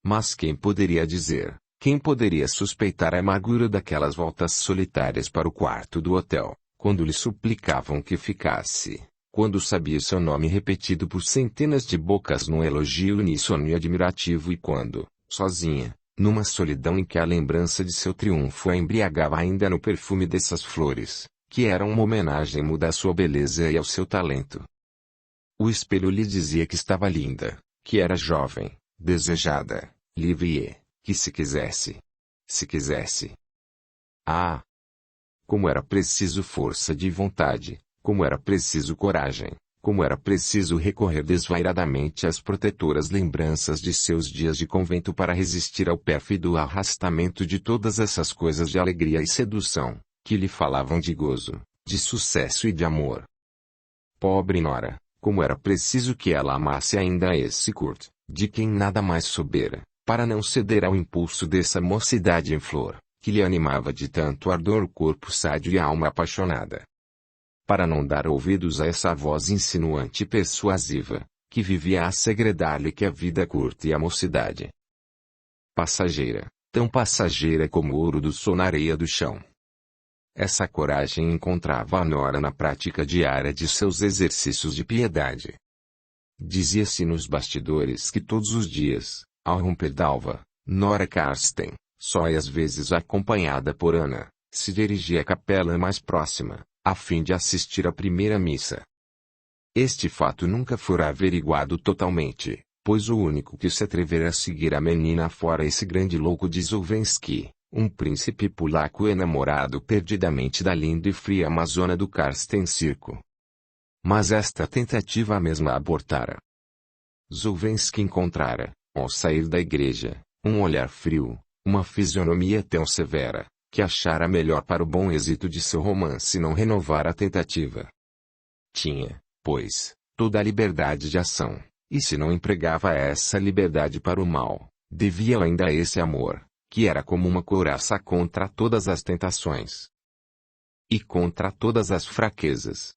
[SPEAKER 1] Mas quem poderia dizer, quem poderia suspeitar a amargura daquelas voltas solitárias para o quarto do hotel, quando lhe suplicavam que ficasse, quando sabia seu nome repetido por centenas de bocas num elogio uníssono e admirativo e quando, sozinha, numa solidão em que a lembrança de seu triunfo a embriagava ainda no perfume dessas flores, que eram uma homenagem muda à sua beleza e ao seu talento. O espelho lhe dizia que estava linda, que era jovem, desejada, livre e, que se quisesse. Se quisesse. Ah! Como era preciso força de vontade, como era preciso coragem, como era preciso recorrer desvairadamente às protetoras lembranças de seus dias de convento para resistir ao pérfido arrastamento de todas essas coisas de alegria e sedução, que lhe falavam de gozo, de sucesso e de amor. Pobre Nora, como era preciso que ela amasse ainda esse Kurt, de quem nada mais soubera, para não ceder ao impulso dessa mocidade em flor, que lhe animava de tanto ardor o corpo sádio e a alma apaixonada. Para não dar ouvidos a essa voz insinuante e persuasiva, que vivia a segredar-lhe que a vida curta e a mocidade. Passageira, tão passageira como o ouro do sol na areia do chão. Essa coragem encontrava a Nora na prática diária de seus exercícios de piedade. Dizia-se nos bastidores que todos os dias, ao romper d'alva, Nora Karsten, só e às vezes acompanhada por Ana, se dirigia à capela mais próxima, a fim de assistir à primeira missa. Este fato nunca fora averiguado totalmente, pois o único que se atrevera a seguir a menina fora esse grande louco de Zulwensky, um príncipe polaco enamorado perdidamente da linda e fria amazona do Karsten Circo. Mas esta tentativa a mesma abortara. Zulwensky encontrara, ao sair da igreja, um olhar frio, uma fisionomia tão severa, que achara melhor para o bom êxito de seu romance não renovar a tentativa. Tinha, pois, toda a liberdade de ação, e se não empregava essa liberdade para o mal, devia ainda a esse amor, que era como uma couraça contra todas as tentações e contra todas as fraquezas.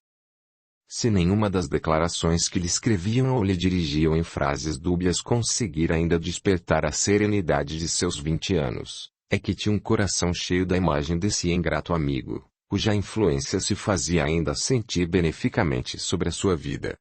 [SPEAKER 1] Se nenhuma das declarações que lhe escreviam ou lhe dirigiam em frases dúbias conseguira ainda despertar a serenidade de seus 20 anos, é que tinha um coração cheio da imagem desse ingrato amigo, cuja influência se fazia ainda sentir beneficamente sobre a sua vida.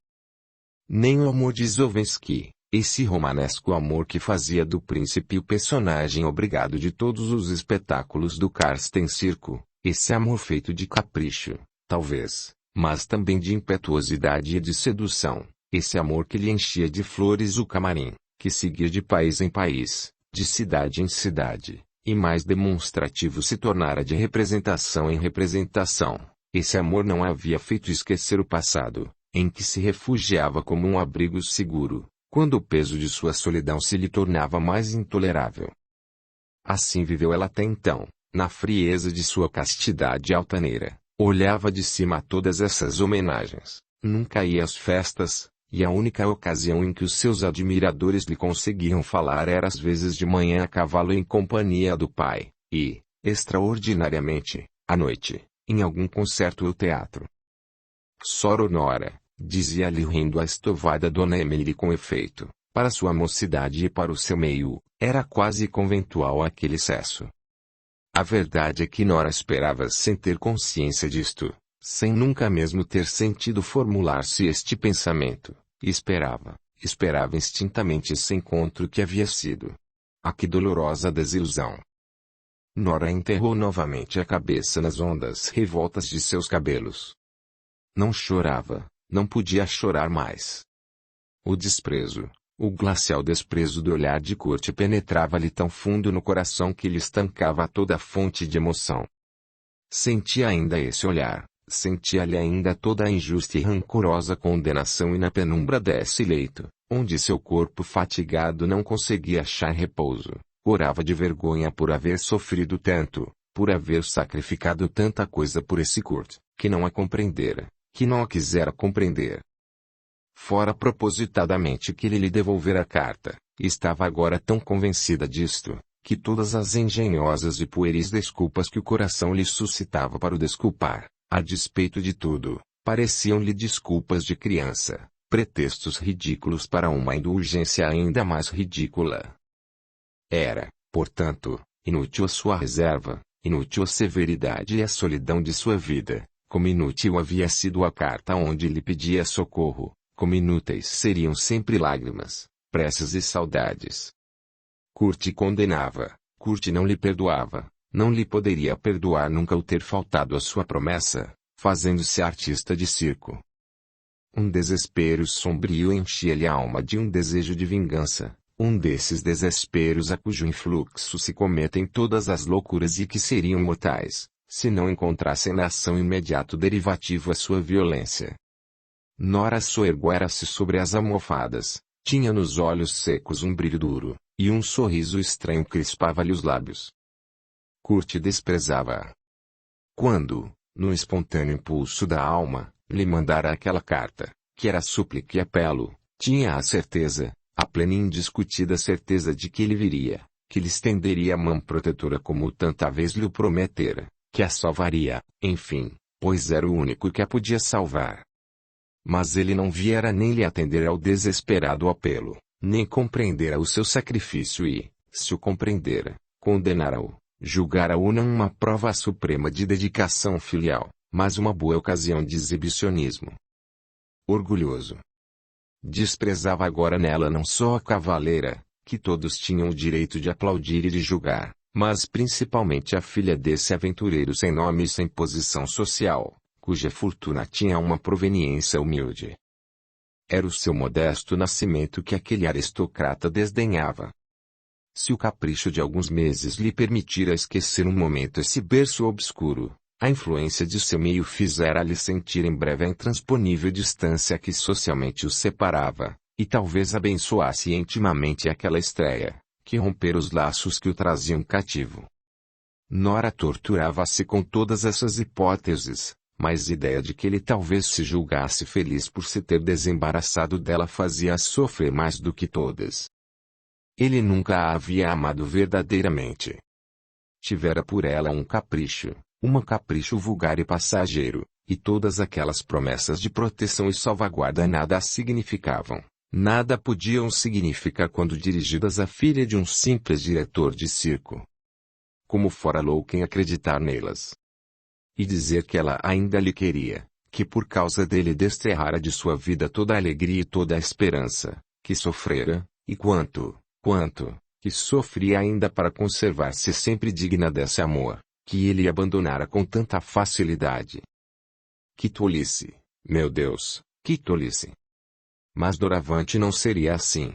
[SPEAKER 1] Nem o amor de Zulwensky, esse romanesco amor que fazia do príncipe o personagem obrigado de todos os espetáculos do Karsten Circo, esse amor feito de capricho, talvez, mas também de impetuosidade e de sedução, esse amor que lhe enchia de flores o camarim, que seguia de país em país, de cidade em cidade, e mais demonstrativo se tornara de representação em representação, esse amor não a havia feito esquecer o passado, em que se refugiava como um abrigo seguro, quando o peso de sua solidão se lhe tornava mais intolerável. Assim viveu ela até então, na frieza de sua castidade altaneira. Olhava de cima a todas essas homenagens, nunca ia às festas, e a única ocasião em que os seus admiradores lhe conseguiam falar era às vezes de manhã a cavalo em companhia do pai, e, extraordinariamente, à noite, em algum concerto ou teatro. Soro Nora, dizia-lhe rindo a estovada Dona Emily com efeito, para sua mocidade e para o seu meio, era quase conventual aquele excesso. A verdade é que Nora esperava sem ter consciência disto, sem nunca mesmo ter sentido formular-se este pensamento, e esperava instintamente esse encontro que havia sido. Ah, que dolorosa desilusão! Nora enterrou novamente a cabeça nas ondas revoltas de seus cabelos. Não chorava, não podia chorar mais. O desprezo, O glacial desprezo do olhar de Kurt penetrava-lhe tão fundo no coração que lhe estancava toda a fonte de emoção. Sentia ainda esse olhar, sentia-lhe ainda toda a injusta e rancorosa condenação, e na penumbra desse leito, onde seu corpo fatigado não conseguia achar repouso, orava de vergonha por haver sofrido tanto, por haver sacrificado tanta coisa por esse Kurt, que não a compreendera, que não a quisera compreender. Fora propositadamente que ele lhe devolvera a carta, estava agora tão convencida disto, que todas as engenhosas e pueris desculpas que o coração lhe suscitava para o desculpar, a despeito de tudo, pareciam-lhe desculpas de criança, pretextos ridículos para uma indulgência ainda mais ridícula. Era, portanto, inútil a sua reserva, inútil a severidade e a solidão de sua vida, como inútil havia sido a carta onde lhe pedia socorro, como inúteis seriam sempre lágrimas, preces e saudades. Kurt condenava, Kurt não lhe perdoava, não lhe poderia perdoar nunca o ter faltado à sua promessa, fazendo-se artista de circo. Um desespero sombrio enchia-lhe a alma de um desejo de vingança, um desses desesperos a cujo influxo se cometem todas as loucuras e que seriam mortais, se não encontrassem na ação imediato derivativo a sua violência. Nora soerguera-se sobre as almofadas, tinha nos olhos secos um brilho duro, e um sorriso estranho crispava-lhe os lábios. Kurt desprezava-a. Quando, num espontâneo impulso da alma, lhe mandara aquela carta, que era súplica e apelo, tinha a certeza, a plena e indiscutida certeza de que ele viria, que lhe estenderia a mão protetora como tanta vez lhe o prometera, que a salvaria, enfim, pois era o único que a podia salvar. Mas ele não viera nem lhe atender ao desesperado apelo, nem compreendera o seu sacrifício e, se o compreendera, condenara-o, julgara-o não uma prova suprema de dedicação filial, mas uma boa ocasião de exibicionismo. Orgulhoso. Desprezava agora nela não só a cavaleira, que todos tinham o direito de aplaudir e de julgar, mas principalmente a filha desse aventureiro sem nome e sem posição social, cuja fortuna tinha uma proveniência humilde. Era o seu modesto nascimento que aquele aristocrata desdenhava. Se o capricho de alguns meses lhe permitira esquecer um momento esse berço obscuro, a influência de seu meio fizera-lhe sentir em breve a intransponível distância que socialmente os separava, e talvez abençoasse intimamente aquela estreia, que rompera os laços que o traziam cativo. Nora torturava-se com todas essas hipóteses, mas a ideia de que ele talvez se julgasse feliz por se ter desembaraçado dela fazia-a sofrer mais do que todas. Ele nunca a havia amado verdadeiramente. Tivera por ela um capricho vulgar e passageiro, e todas aquelas promessas de proteção e salvaguarda nada a significavam, nada podiam significar quando dirigidas à filha de um simples diretor de circo. Como fora louco em acreditar nelas. E dizer que ela ainda lhe queria, que por causa dele desterrara de sua vida toda a alegria e toda a esperança, que sofrera, e quanto, que sofria ainda para conservar-se sempre digna desse amor, que ele abandonara com tanta facilidade. Que tolice, meu Deus, que tolice! Mas doravante não seria assim.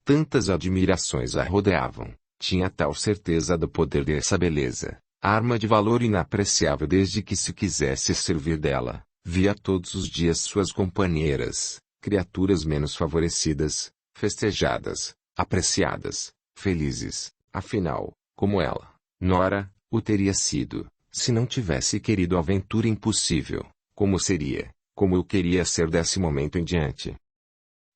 [SPEAKER 1] Tantas admirações a rodeavam, tinha tal certeza do poder dessa beleza, arma de valor inapreciável desde que se quisesse servir dela, via todos os dias suas companheiras, criaturas menos favorecidas, festejadas, apreciadas, felizes, afinal, como ela, Nora, o teria sido, se não tivesse querido a aventura impossível, como seria, como eu queria ser desse momento em diante.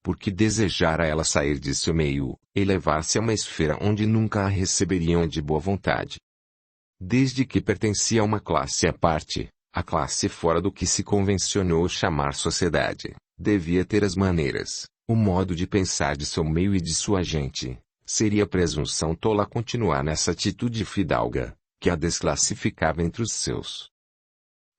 [SPEAKER 1] Porque desejara ela sair de seu meio, elevar-se a uma esfera onde nunca a receberiam de boa vontade. Desde que pertencia a uma classe à parte, a classe fora do que se convencionou chamar sociedade, devia ter as maneiras, o modo de pensar de seu meio e de sua gente. Seria presunção tola continuar nessa atitude fidalga, que a desclassificava entre os seus.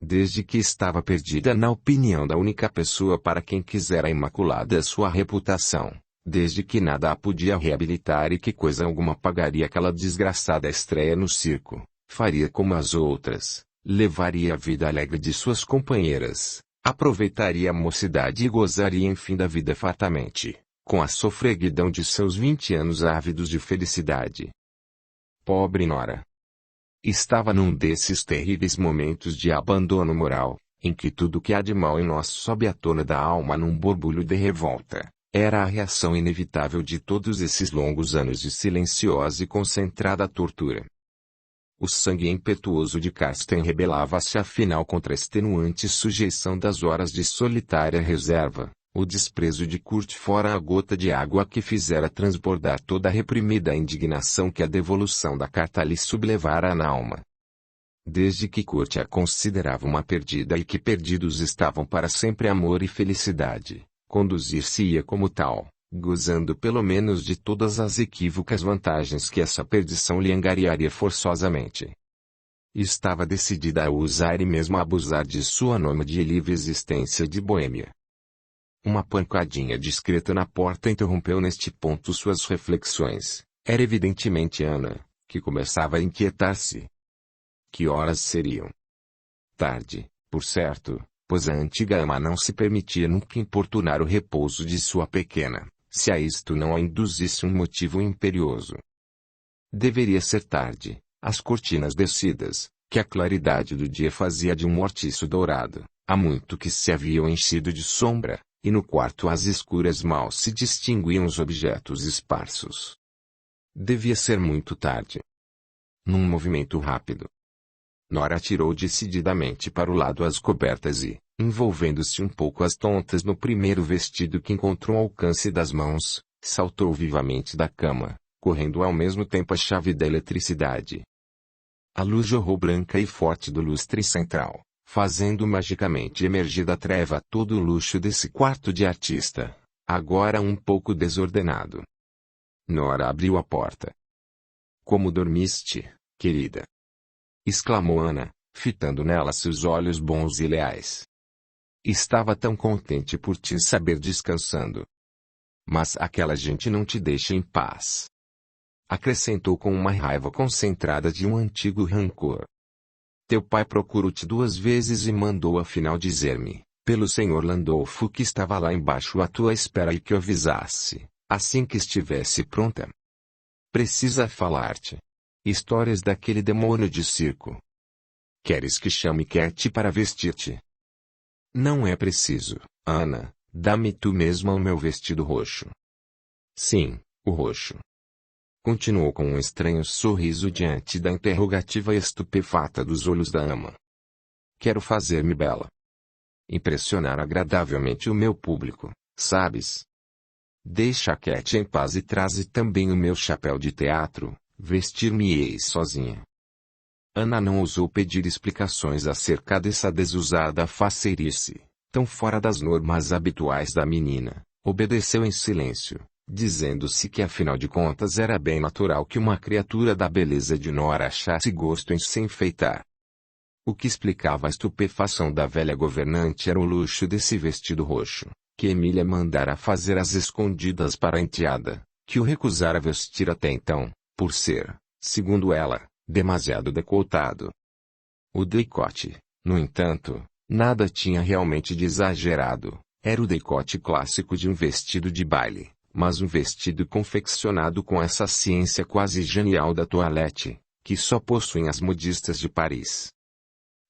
[SPEAKER 1] Desde que estava perdida na opinião da única pessoa para quem quisera imaculada sua reputação, desde que nada a podia reabilitar e que coisa alguma pagaria aquela desgraçada estreia no circo, faria como as outras, levaria a vida alegre de suas companheiras, aproveitaria a mocidade e gozaria enfim da vida fartamente, com a sofreguidão de seus 20 anos ávidos de felicidade. Pobre Nora! Estava num desses terríveis momentos de abandono moral, em que tudo que há de mal em nós sobe à tona da alma num borbulho de revolta. Era a reação inevitável de todos esses longos anos de silenciosa e concentrada tortura. O sangue impetuoso de Karsten rebelava-se afinal contra a extenuante sujeição das horas de solitária reserva, o desprezo de Kurt fora a gota de água que fizera transbordar toda a reprimida indignação que a devolução da carta lhe sublevara na alma. Desde que Kurt a considerava uma perdida e que perdidos estavam para sempre amor e felicidade, conduzir-se-ia como tal, gozando pelo menos de todas as equívocas vantagens que essa perdição lhe angariaria forçosamente. Estava decidida a usar e mesmo a abusar de sua nômade e livre existência de boêmia. Uma pancadinha discreta na porta interrompeu neste ponto suas reflexões. Era evidentemente Ana, que começava a inquietar-se. Que horas seriam? Tarde, por certo, pois a antiga ama não se permitia nunca importunar o repouso de sua pequena, se a isto não a induzisse um motivo imperioso. Deveria ser tarde, as cortinas descidas, que a claridade do dia fazia de um mortiço dourado, há muito que se haviam enchido de sombra, e no quarto às escuras mal se distinguiam os objetos esparsos. Devia ser muito tarde. Num movimento rápido, Nora atirou decididamente para o lado as cobertas e, envolvendo-se um pouco às tontas no primeiro vestido que encontrou ao alcance das mãos, saltou vivamente da cama, correndo ao mesmo tempo a chave da eletricidade. A luz jorrou branca e forte do lustre central, fazendo magicamente emergir da treva todo o luxo desse quarto de artista, agora um pouco desordenado. Nora abriu a porta. "Como dormiste, querida?" exclamou Ana, fitando nela seus olhos bons e leais. "Estava tão contente por te saber descansando. Mas aquela gente não te deixa em paz." Acrescentou com uma raiva concentrada de um antigo rancor. "Teu pai procurou-te 2 vezes e mandou afinal dizer-me, pelo Sr. Landolfo, que estava lá embaixo à tua espera e que o avisasse, assim que estivesse pronta. Precisa falar-te. Histórias daquele demônio de circo. Queres que chame Cat para vestir-te?" "Não é preciso, Ana, dá-me tu mesma o meu vestido roxo." "Sim, o roxo." Continuou com um estranho sorriso diante da interrogativa estupefata dos olhos da ama. "Quero fazer-me bela. Impressionar agradavelmente o meu público, sabes? Deixa a Cat em paz e traze também o meu chapéu de teatro. Vestir-me-ei sozinha." Ana não ousou pedir explicações acerca dessa desusada faceirice, tão fora das normas habituais da menina. Obedeceu em silêncio, dizendo-se que afinal de contas era bem natural que uma criatura da beleza de Nora achasse gosto em se enfeitar. O que explicava a estupefação da velha governante era o luxo desse vestido roxo, que Emília mandara fazer às escondidas para a enteada, que o recusara vestir até então, por ser, segundo ela, demasiado decoutado. O decote, no entanto, nada tinha realmente de exagerado. Era o decote clássico de um vestido de baile, mas um vestido confeccionado com essa ciência quase genial da toilette, que só possuem as modistas de Paris.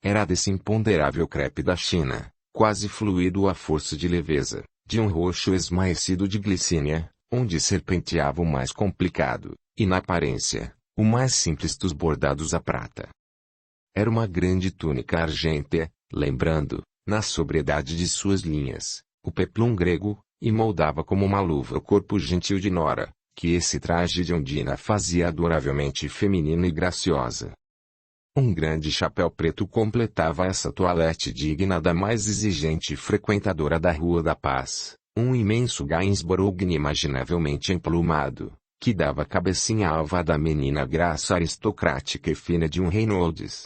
[SPEAKER 1] Era desse imponderável crepe da China, quase fluido à força de leveza, de um roxo esmaecido de glicínia, onde serpenteava o mais complicado, e na aparência, o mais simples dos bordados a prata. Era uma grande túnica argêntea, lembrando, na sobriedade de suas linhas, o peplum grego, e moldava como uma luva o corpo gentil de Nora, que esse traje de Ondina fazia adoravelmente feminina e graciosa. Um grande chapéu preto completava essa toilette digna da mais exigente frequentadora da Rua da Paz, um imenso Gainsborough inimaginavelmente emplumado, que dava a cabecinha alva da menina graça aristocrática e fina de um Reynolds.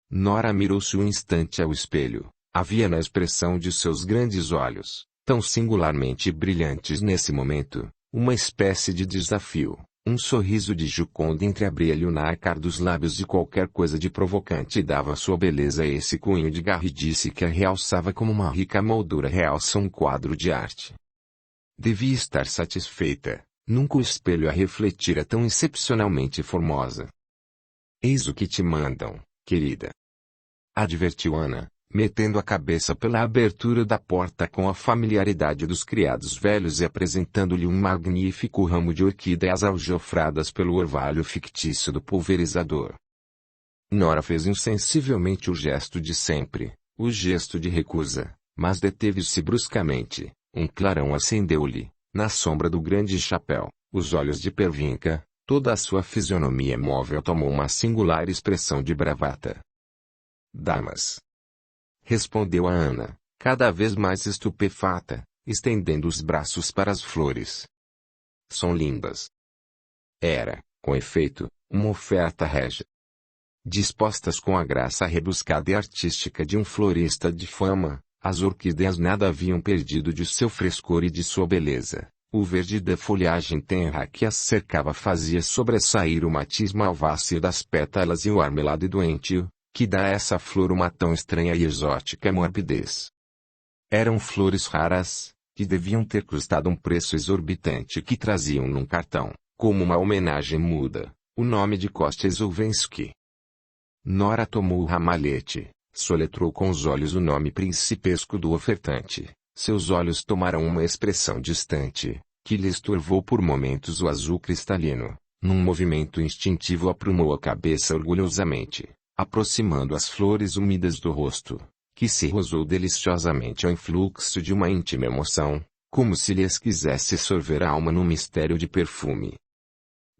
[SPEAKER 1] Nora mirou-se um instante ao espelho. Havia na expressão de seus grandes olhos, tão singularmente brilhantes nesse momento, uma espécie de desafio, um sorriso de Gioconda entreabria-lhe o nácar dos lábios de qualquer coisa de provocante e dava à sua beleza esse cunho de garridice que a realçava como uma rica moldura realça um quadro de arte. devia estar satisfeita. Nunca o espelho a refletira tão excepcionalmente formosa. Eis o que te mandam, querida. Advertiu Ana, metendo a cabeça pela abertura da porta com a familiaridade dos criados velhos e apresentando-lhe um magnífico ramo de orquídeas aljofradas pelo orvalho fictício do pulverizador. Nora fez insensivelmente o gesto de sempre, o gesto de recusa, mas deteve-se bruscamente. Um clarão acendeu-lhe, na sombra do grande chapéu, os olhos de Pervinca, toda a sua fisionomia móvel tomou uma singular expressão de bravata. Damas! Respondeu a Ana, cada vez mais estupefata, estendendo os braços para as flores. São lindas. Era, com efeito, uma oferta régia. Dispostas com a graça rebuscada e artística de um florista de fama, as orquídeas nada haviam perdido de seu frescor e de sua beleza. O verde da folhagem tenra que as cercava fazia sobressair o matiz malváceo das pétalas e o armelado e doentio, que dá a essa flor uma tão estranha e exótica morbidez. Eram flores raras, que deviam ter custado um preço exorbitante que traziam num cartão, como uma homenagem muda, o nome de Kościuszewski. Nora tomou o ramalhete. Soletrou com os olhos o nome principesco do ofertante. Seus olhos tomaram uma expressão distante, que lhes turvou por momentos o azul cristalino. Num movimento instintivo aprumou a cabeça orgulhosamente, aproximando as flores úmidas do rosto, que se rosou deliciosamente ao influxo de uma íntima emoção, como se lhes quisesse sorver a alma num mistério de perfume.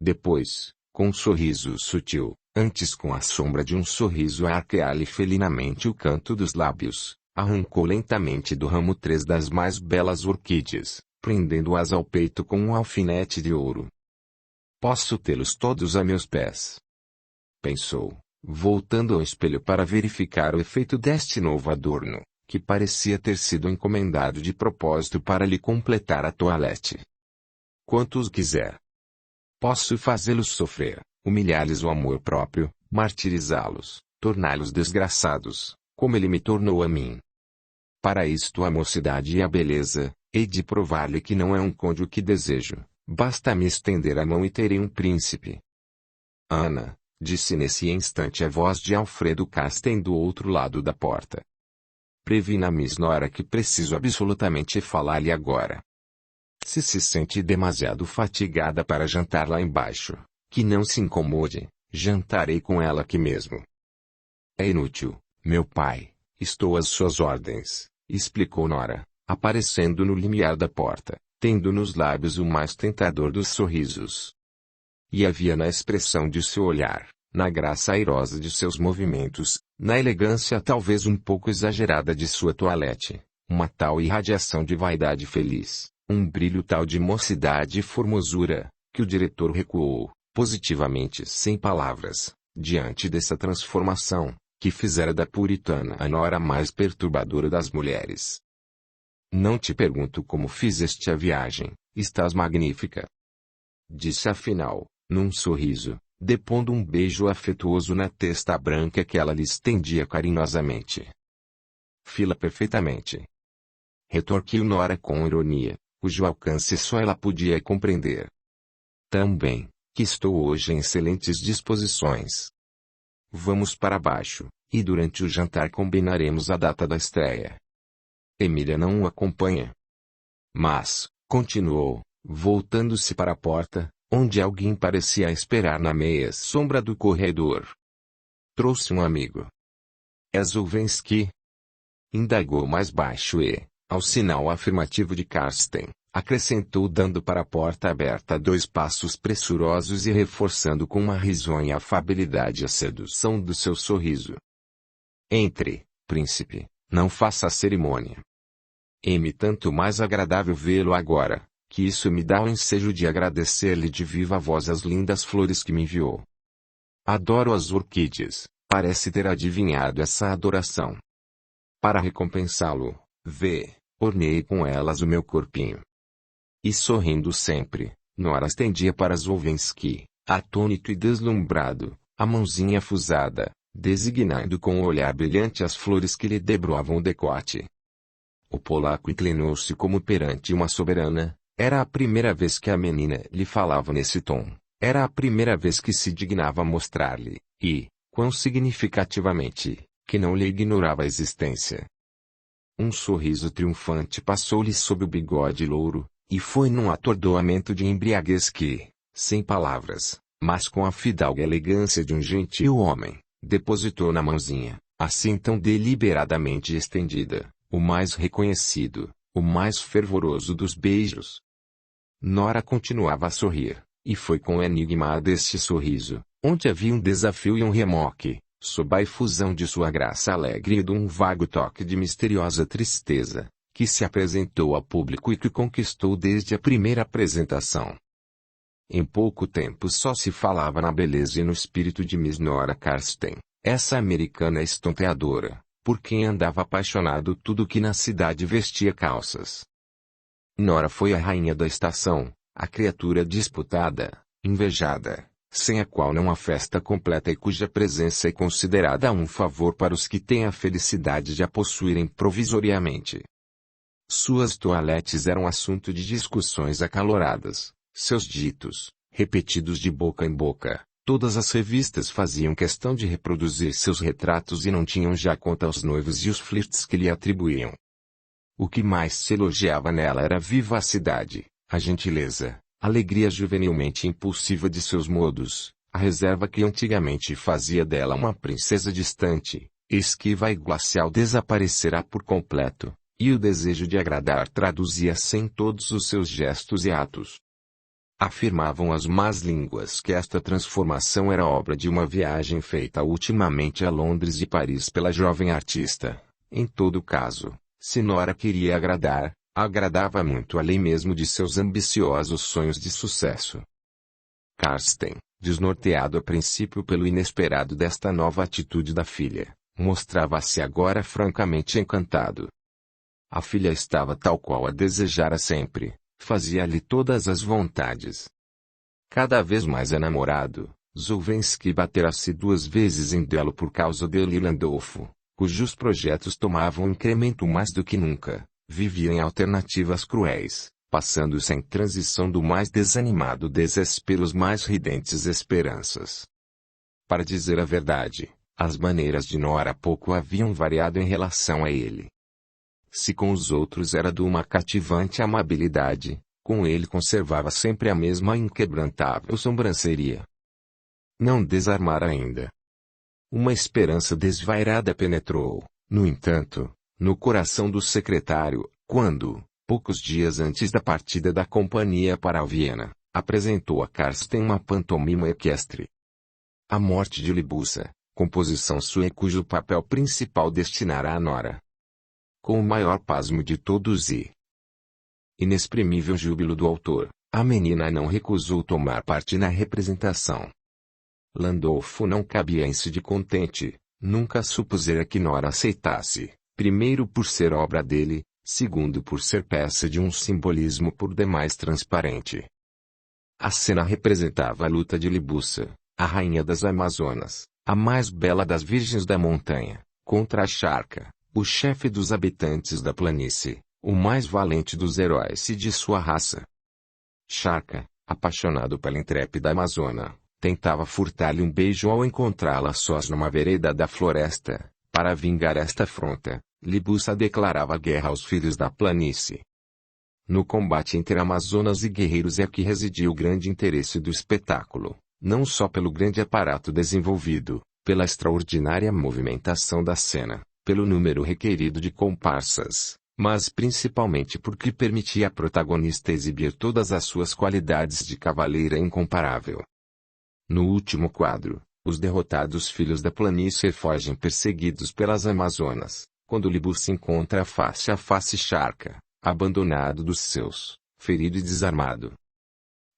[SPEAKER 1] Depois, com um sorriso sutil, antes com a sombra de um sorriso a arquear-lhe felinamente o canto dos lábios, arrancou lentamente do ramo 3 das mais belas orquídeas, prendendo-as ao peito com um alfinete de ouro. Posso tê-los todos a meus pés? Pensou, voltando ao espelho para verificar o efeito deste novo adorno, que parecia ter sido encomendado de propósito para lhe completar a toilette. Quantos quiser. Posso fazê-los sofrer, humilhar-lhes o amor próprio, martirizá-los, torná-los desgraçados, como ele me tornou a mim. Para isto a mocidade e a beleza, hei de provar-lhe que não é um conde o que desejo, basta-me estender a mão e terei um príncipe. Ana, disse nesse instante a voz de Alfredo Casten do outro lado da porta. Previ na Miss Nora que preciso absolutamente falar-lhe agora. Se sente demasiado fatigada para jantar lá embaixo, que não se incomode, jantarei com ela aqui mesmo. É inútil, meu pai, estou às suas ordens, explicou Nora, aparecendo no limiar da porta, tendo nos lábios o mais tentador dos sorrisos. E havia na expressão de seu olhar, na graça airosa de seus movimentos, na elegância talvez um pouco exagerada de sua toilette, uma tal irradiação de vaidade feliz, um brilho tal de mocidade e formosura, que o diretor recuou, positivamente sem palavras, diante dessa transformação, que fizera da puritana a Nora mais perturbadora das mulheres. Não te pergunto como fizeste a viagem, estás magnífica. Disse afinal, num sorriso, depondo um beijo afetuoso na testa branca que ela lhe estendia carinhosamente. Fila perfeitamente. Retorquiu Nora com ironia, cujo alcance só ela podia compreender. Também, que estou hoje em excelentes disposições. Vamos para baixo, e durante o jantar combinaremos a data da estreia. Emília não o acompanha. Mas, continuou, voltando-se para a porta, onde alguém parecia esperar na meia sombra do corredor. Trouxe um amigo. É Zulvensky? Indagou mais baixo e, ao sinal afirmativo de Karsten, acrescentou dando para a porta aberta 2 passos pressurosos e reforçando com uma risonha afabilidade a sedução do seu sorriso. Entre, príncipe, não faça cerimônia. É-me tanto mais agradável vê-lo agora, que isso me dá o ensejo de agradecer-lhe de viva voz as lindas flores que me enviou. Adoro as orquídeas, parece ter adivinhado essa adoração. Para recompensá-lo, ornei com elas o meu corpinho. E sorrindo sempre, Nora estendia para Zulvensky, atônito e deslumbrado, a mãozinha afusada, designando com o olhar brilhante as flores que lhe debruavam o decote. O polaco inclinou-se como perante uma soberana, Era a primeira vez que a menina lhe falava nesse tom. Era a primeira vez que se dignava mostrar-lhe, e, quão significativamente, que não lhe ignorava a existência. Um sorriso triunfante passou-lhe sob o bigode louro, e foi num atordoamento de embriaguez que, sem palavras, mas com a fidalga elegância de um gentil homem, depositou na mãozinha, assim tão deliberadamente estendida, o mais reconhecido, o mais fervoroso dos beijos. Nora continuava a sorrir, e foi com o enigma deste sorriso, onde havia um desafio e um remoque, sob a efusão de sua graça alegre e de um vago toque de misteriosa tristeza, que se apresentou ao público e que conquistou desde a primeira apresentação. Em pouco tempo só se falava na beleza e no espírito de Miss Nora Carsten, essa americana estonteadora, por quem andava apaixonado tudo que na cidade vestia calças. Nora foi a rainha da estação, a criatura disputada, invejada, sem a qual não há festa completa e cuja presença é considerada um favor para os que têm a felicidade de a possuírem provisoriamente. Suas toaletes eram assunto de discussões acaloradas, seus ditos, repetidos de boca em boca, todas as revistas faziam questão de reproduzir seus retratos e não tinham já conta aos noivos e os flirts que lhe atribuíam. O que mais se elogiava nela era a vivacidade, a gentileza, a alegria juvenilmente impulsiva de seus modos, a reserva que antigamente fazia dela uma princesa distante, esquiva e glacial desaparecerá por completo, e o desejo de agradar traduzia-se em todos os seus gestos e atos. Afirmavam as más línguas que esta transformação era obra de uma viagem feita ultimamente a Londres e Paris pela jovem artista. Em todo caso, se Nora queria agradar, agradava muito além mesmo de seus ambiciosos sonhos de sucesso. Carsten, desnorteado a princípio pelo inesperado desta nova atitude da filha, mostrava-se agora francamente encantado. A filha estava tal qual a desejara sempre, fazia-lhe todas as vontades. Cada vez mais enamorado, Zulwensky batera-se 2 vezes em duelo por causa de Landolfo, cujos projetos tomavam incremento mais do que nunca, vivia em alternativas cruéis, passando sem transição do mais desanimado desespero às mais ridentes esperanças. Para dizer a verdade, as maneiras de Nora pouco haviam variado em relação a ele. Se com os outros era de uma cativante amabilidade, com ele conservava sempre a mesma inquebrantável sobranceria. Não desarmara ainda. Uma esperança desvairada penetrou, no entanto, no coração do secretário, quando, poucos dias antes da partida da companhia para Viena, apresentou a Carsten uma pantomima equestre. A Morte de Libussa, composição sua cujo papel principal destinara a Nora. Com o maior pasmo de todos e inexprimível júbilo do autor, a menina não recusou tomar parte na representação. Landolfo não cabia em si de contente, nunca supusera que Nora aceitasse, primeiro por ser obra dele, segundo por ser peça de um simbolismo por demais transparente. A cena representava a luta de Libussa, a rainha das Amazonas, a mais bela das virgens da montanha, contra a Charca, o chefe dos habitantes da planície, o mais valente dos heróis de sua raça. Charca, apaixonado pela intrépida amazona, tentava furtar-lhe um beijo ao encontrá-la sós numa vereda da floresta. Para vingar esta afronta, Libussa declarava guerra aos filhos da planície. No combate entre amazonas e guerreiros é que residia o grande interesse do espetáculo, não só pelo grande aparato desenvolvido, pela extraordinária movimentação da cena, pelo número requerido de comparsas, mas principalmente porque permitia à protagonista exibir todas as suas qualidades de cavaleira incomparável. No último quadro, os derrotados filhos da planície fogem perseguidos pelas amazonas, quando Libussa encontra face a face Charca, abandonado dos seus, ferido e desarmado.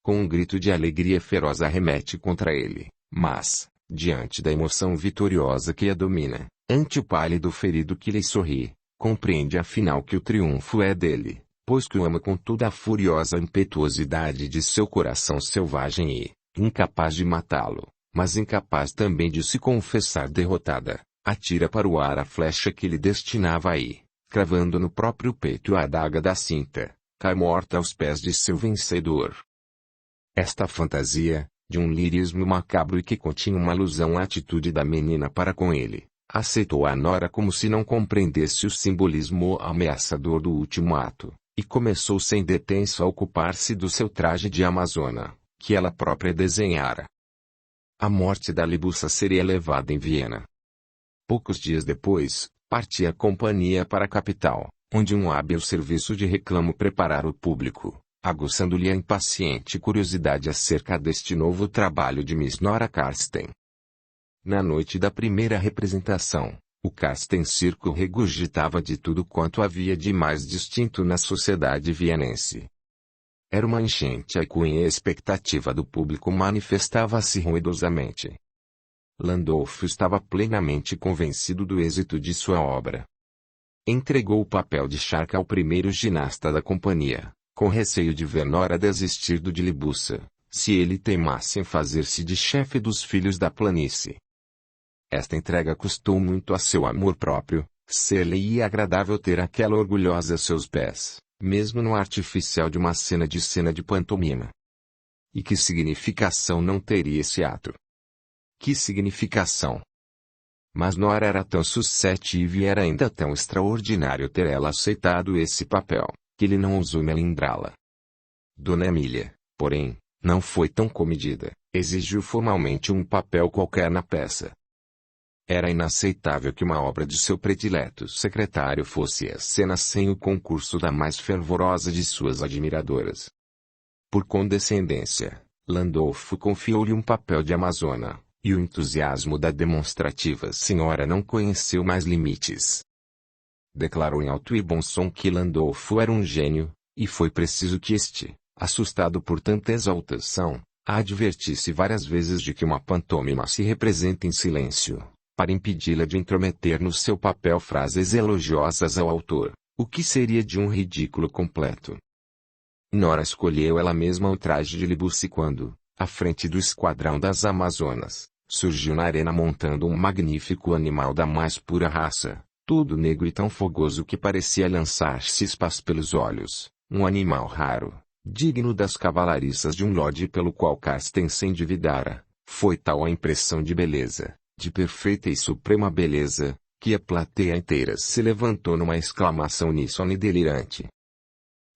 [SPEAKER 1] Com um grito de alegria feroz arremete contra ele, mas, diante da emoção vitoriosa que a domina, ante o pálido ferido que lhe sorri, compreende afinal que o triunfo é dele, pois que o ama com toda a furiosa impetuosidade de seu coração selvagem e, incapaz de matá-lo, mas incapaz também de se confessar derrotada, atira para o ar a flecha que lhe destinava e, cravando no próprio peito a adaga da cinta, cai morta aos pés de seu vencedor. Esta fantasia, de um lirismo macabro e que continha uma alusão à atitude da menina para com ele, aceitou a nora como se não compreendesse o simbolismo ameaçador do último ato, e começou sem detenção a ocupar-se do seu traje de amazona, que ela própria desenhara. A morte da Libussa seria levada em Viena. Poucos dias depois, partia a companhia para a capital, onde um hábil serviço de reclamo preparara o público, aguçando-lhe a impaciente curiosidade acerca deste novo trabalho de Miss Nora Carsten. Na noite da primeira representação, o Carsten Circo regurgitava de tudo quanto havia de mais distinto na sociedade vienense. Era uma enchente a cunha e a expectativa do público manifestava-se ruidosamente. Landolfo estava plenamente convencido do êxito de sua obra. Entregou o papel de Charca ao primeiro ginasta da companhia, com receio de ver Nora desistir do de Libussa, se ele teimasse em fazer-se de chefe dos filhos da planície. Esta entrega custou muito a seu amor próprio, ser-lhe agradável ter aquela orgulhosa a seus pés, mesmo no artificial de uma cena de pantomima. E que significação não teria esse ato? Que significação? Mas Nora era tão suscetível e era ainda tão extraordinário ter ela aceitado esse papel, que ele não ousou melindrá-la. Dona Emília, porém, não foi tão comedida, exigiu formalmente um papel qualquer na peça. Era inaceitável que uma obra de seu predileto secretário fosse a cena sem o concurso da mais fervorosa de suas admiradoras. Por condescendência, Landolfo confiou-lhe um papel de amazona, e o entusiasmo da demonstrativa senhora não conheceu mais limites. Declarou em alto e bom som que Landolfo era um gênio, e foi preciso que este, assustado por tanta exaltação, a advertisse várias vezes de que uma pantomima se representa em silêncio, para impedi-la de intrometer no seu papel frases elogiosas ao autor, o que seria de um ridículo completo. Nora escolheu ela mesma o traje de Libussa e quando, à frente do esquadrão das Amazonas, surgiu na arena montando um magnífico animal da mais pura raça, todo negro e tão fogoso que parecia lançar-se espas pelos olhos, um animal raro, digno das cavalariças de um lorde pelo qual Carsten se endividara. Foi tal a impressão de beleza, de perfeita e suprema beleza, que a plateia inteira se levantou numa exclamação uníssona e delirante.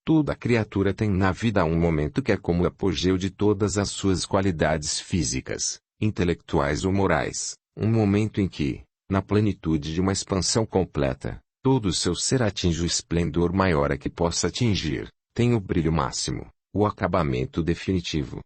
[SPEAKER 1] Toda criatura tem na vida um momento que é como o apogeu de todas as suas qualidades físicas, intelectuais ou morais, um momento em que, na plenitude de uma expansão completa, todo o seu ser atinge o esplendor maior a que possa atingir, tem o brilho máximo, o acabamento definitivo.